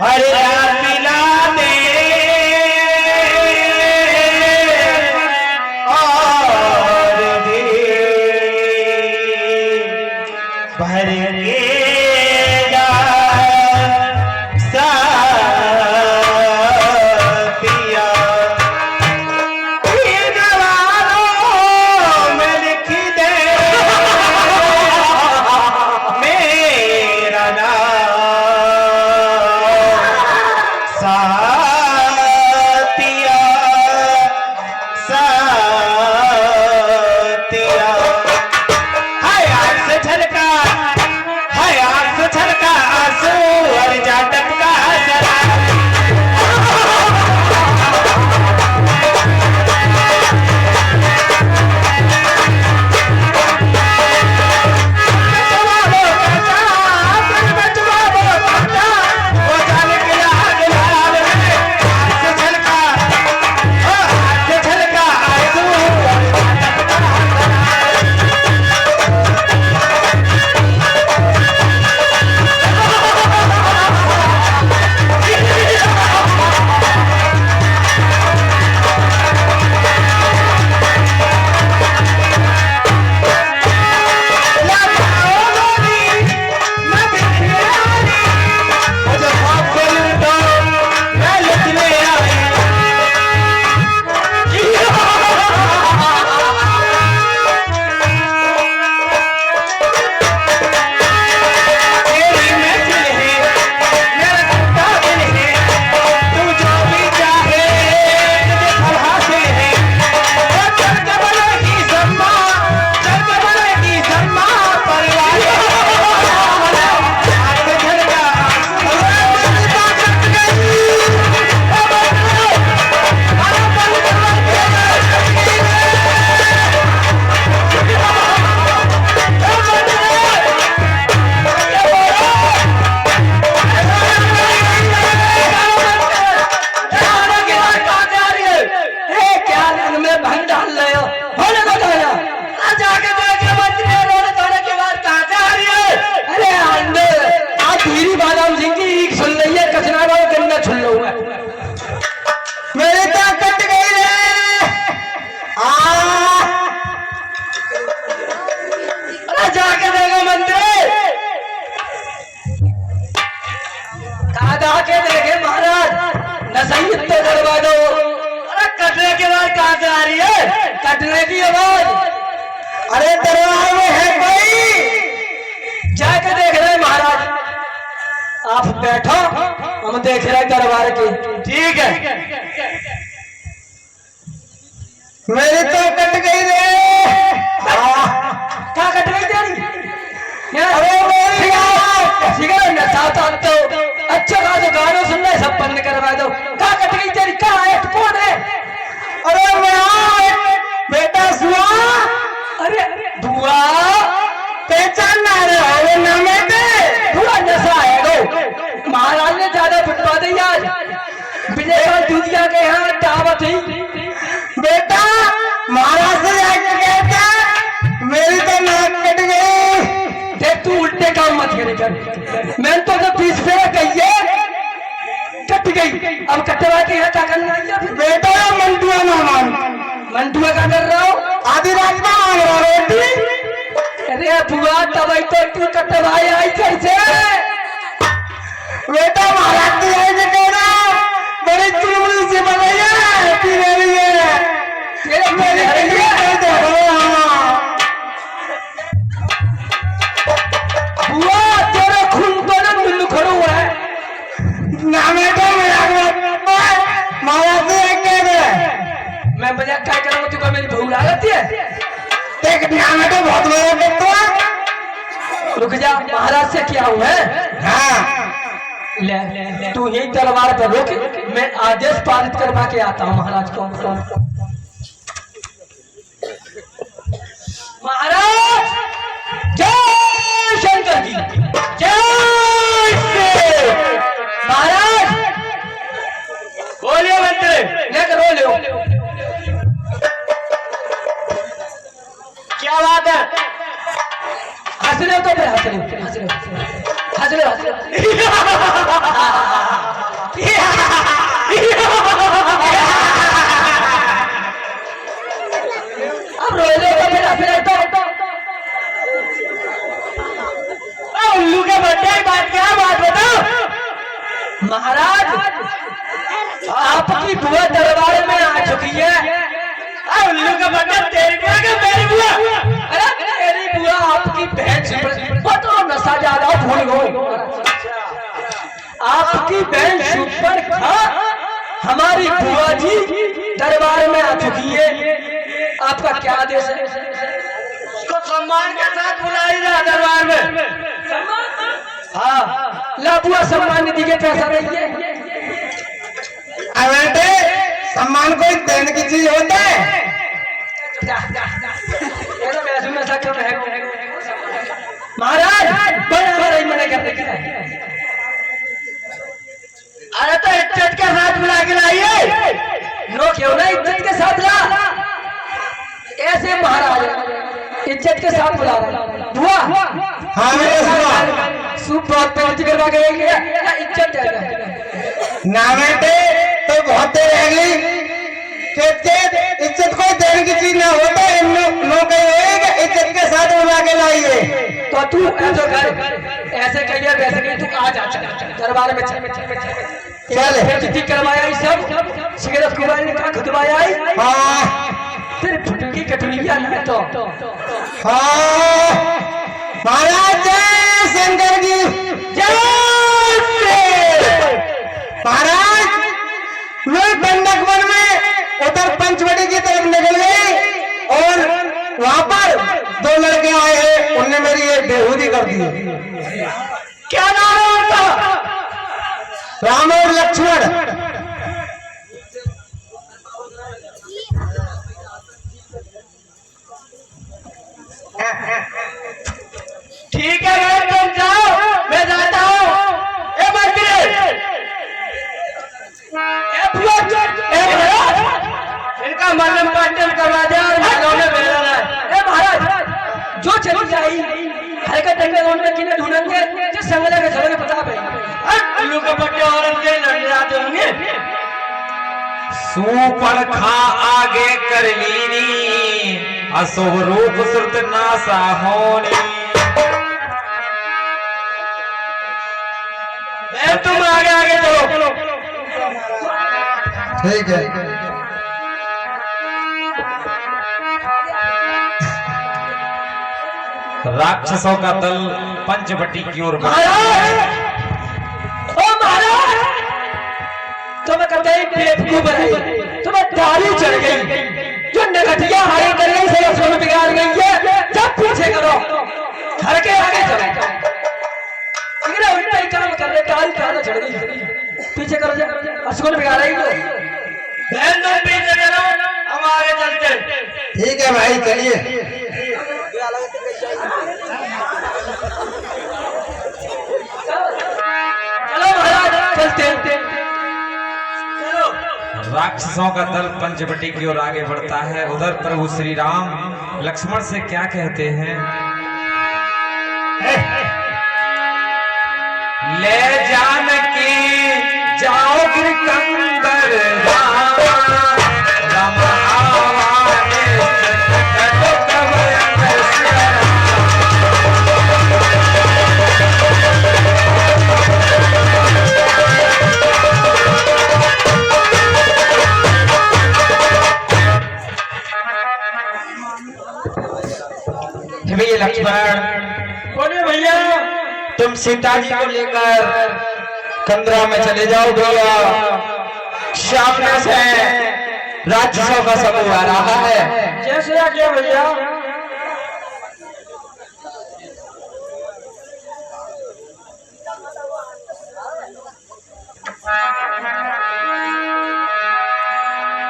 अरे यार करवा दो। अरे कटने के बाद कहाँ से आ रही है? कटने की आवाज। अरे दरबार में है कोई? जाके देख रहे हैं महाराज। आप बैठो, हम देख रहे हैं दरबार की। ठीक है। मेरी तो कट गई रे। क्या कट गई तेरी? अरे मेरी सिगरेट नशा तो अच्छा कहा तो गाना सुनना है, सब बंद करवा दो। क्या कट गई तेरी? क्या है? कौन है? अरे मैं बेटा सुआ। अरे दुआ पहचान ना रहे हो ना बेटे। थोड़ा नशा है गो। महाराज ने ज्यादा फुटवा दी आज। विजय का दूधिया के यहाँ दावत ही। बेटा महाराज से जाके कहता मेरी तो नाक कट गई। देख तू उल्टे काम मत कर। मैंने तो जब 20 फेरा कही कट गई। अब कटवा के यहाँ क्या करना है? बेटा मंटुआ ना मान। मंटुआ क्या कर रहा हो? आधी रात में मांग रहा रोटी। अरे बुआ तब तो तू कटवाई आई कैसे? बेटा महाराज की आई से कह रहा बड़ी चुलबुली से बनाइए पीने लिए। बुआ तेरे खून तो ना मिल्लू खड़ो हुआ है ना। महाराज से कह रहे मैं मजाक क्या करूंगा? तुझे मेरी भूल आ जाती है। देख मैं तो बहुत मजा करता हूँ। रुक जा, महाराज से क्या हुआ है? हाँ ले तू यही तलवार पर रोक, मैं आदेश पारित करवा के आता हूँ महाराज को। महाराज जय शंकर जी, जय श्री महाराज। बोलिए मंत्री लेकर बोलो। क्या बात है? हंस रहे हो तो फिर हंस रहे हो, हंस रहे हो, हंस रहे हो, हंस रहे अब रो रहे हो तो फिर हंस रहे हो तो। उल्लू के बच्चे बात क्या बात बताओ। महाराज आपकी बुआ दरबार में आ चुकी है। उल्लू का बच्चा तेरी बुआ का मेरी बुआ? अरे तेरी बुआ आपकी बहन तो नशा ज्यादा भूल गई। आपकी बहन सुपर खा हमारी बुआ जी दरबार में आ चुकी है। आपका क्या आदेश है? उसको सम्मान के साथ बुलाई जा दरबार में। हाँ ला बुआ सम्मान निधि के पैसा नहीं है। बेटे सम्मान कोई देने की चीज होता है? महाराज बड़ा बड़ा मना करने की। अरे तो इज्जत के साथ बुला के लाइए। नो क्यों ना इज्जत के साथ ला। ऐसे महाराज इज्जत के साथ बुला रहा बुआ। हाँ मेरे सुआ सूप बहुत पेट करवा के इज्जत देगा ना बेटे तो बहुत देर रह गई। इज्जत कोई देने की चीज ना होता है। इज्जत के साथ बुला के लाइए। तो तू जो घर ऐसे कहिए वैसे कहिए तू आ जा दरबार में चल चिट्ठी करवाया सब सिगरेट खुबाई निकाल खुदवाया। हाँ फिर फुटकी कटुनिया ना तो। हाँ महाराज जय शंकर जी, जय महाराज। वे बंधक वन में उधर पंचवटी की तरफ निकल गई और वहां पर 2 लड़के आए हैं। उनने मेरी ये बेहूदी कर दी। क्या नाम है उनका? राम और लक्ष्मण। ठीक है तुम जाओ, मैं जाता हूँ। ए मंत्री इनका मल्लम पाटन करवा दे और महलों में मेला है। महाराज जो चली जाई हरकत देंगे उनमें किन्हें ढूंढेंगे जिस संगले के चलोगे पता पे उल्लू के बच्चे और उनके लड़ जाते होंगे। सुपड़ खा आगे कर लीनी अशुभ रूप सुरत नासा होनी। तुम आगे आगे चलो। ठीक है। राक्षसों का दल पंचवटी की ओर बढ़ा। ओ महाराज, तुम्हें कहते ही बेवकूफ है, तुम्हें दाढ़ी चढ़ गई, जो नगटिया हारी कर गई से सुन बिगाड़ गई है। जब पीछे करो, घर के आगे चलो, इन्हें उल्टा ही काम कर रहे, दाढ़ी कहाँ चढ़ गई, पीछे करो, असुन बिगाड़ रही हो। पीछे करो, हम आगे चलते। ठीक है भाई, चलिए। चलो महाराज, चलते। राक्षसों का दल पंचवटी की ओर आगे बढ़ता है। उधर प्रभु श्री राम लक्ष्मण से क्या कहते हैं? ले जानकी जाओ गिरकंदर राम, राम आवाने संकट कवर सिया। भैया लक्ष्मण, बोलिए भैया। तुम सीता जी को लेकर कंदरा में चले जाओ भैया। सामने से राक्षसों का समूह आ रहा है। जैसे आज्ञा भैया।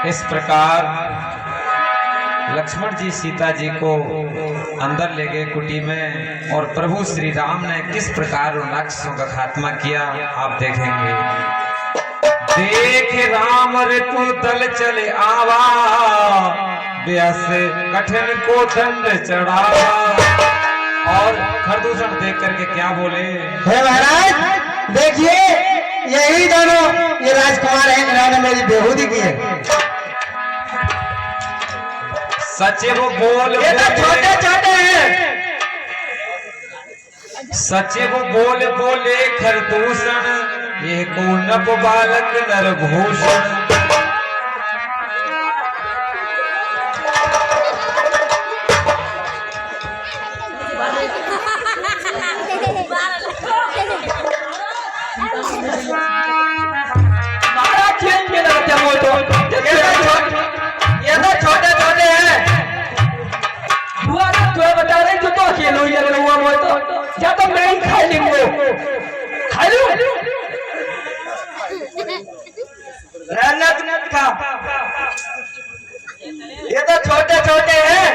इस प्रकार लक्ष्मण जी सीता जी को अंदर ले गए कुटी में, और प्रभु श्री राम ने किस प्रकार उन राक्षसों का खात्मा किया आप देखेंगे। देख राम ऋतु दल चले आवा, व्यास कठिन को दंड चढ़ावा। और खरदूषण देख करके क्या बोले? हे महाराज, देखिए यही दोनों ये राजकुमार हैं जिन्होंने मेरी बेहूदी की है। सचिव बोल ये तो छोटे छोटे हैं। सचिव बोल बोले खरदूषण, ये को नप बालक नरभूषण। महाराज चेंज में लगते हैं वो तो छोटे छोटे हैं। बुआ तो बता रहे जो तो अकेलो ही लग हुआ वो तो, या तो मैं ही खा लेंगे, खा लूं। रहना खा, ये तो छोटे छोटे हैं।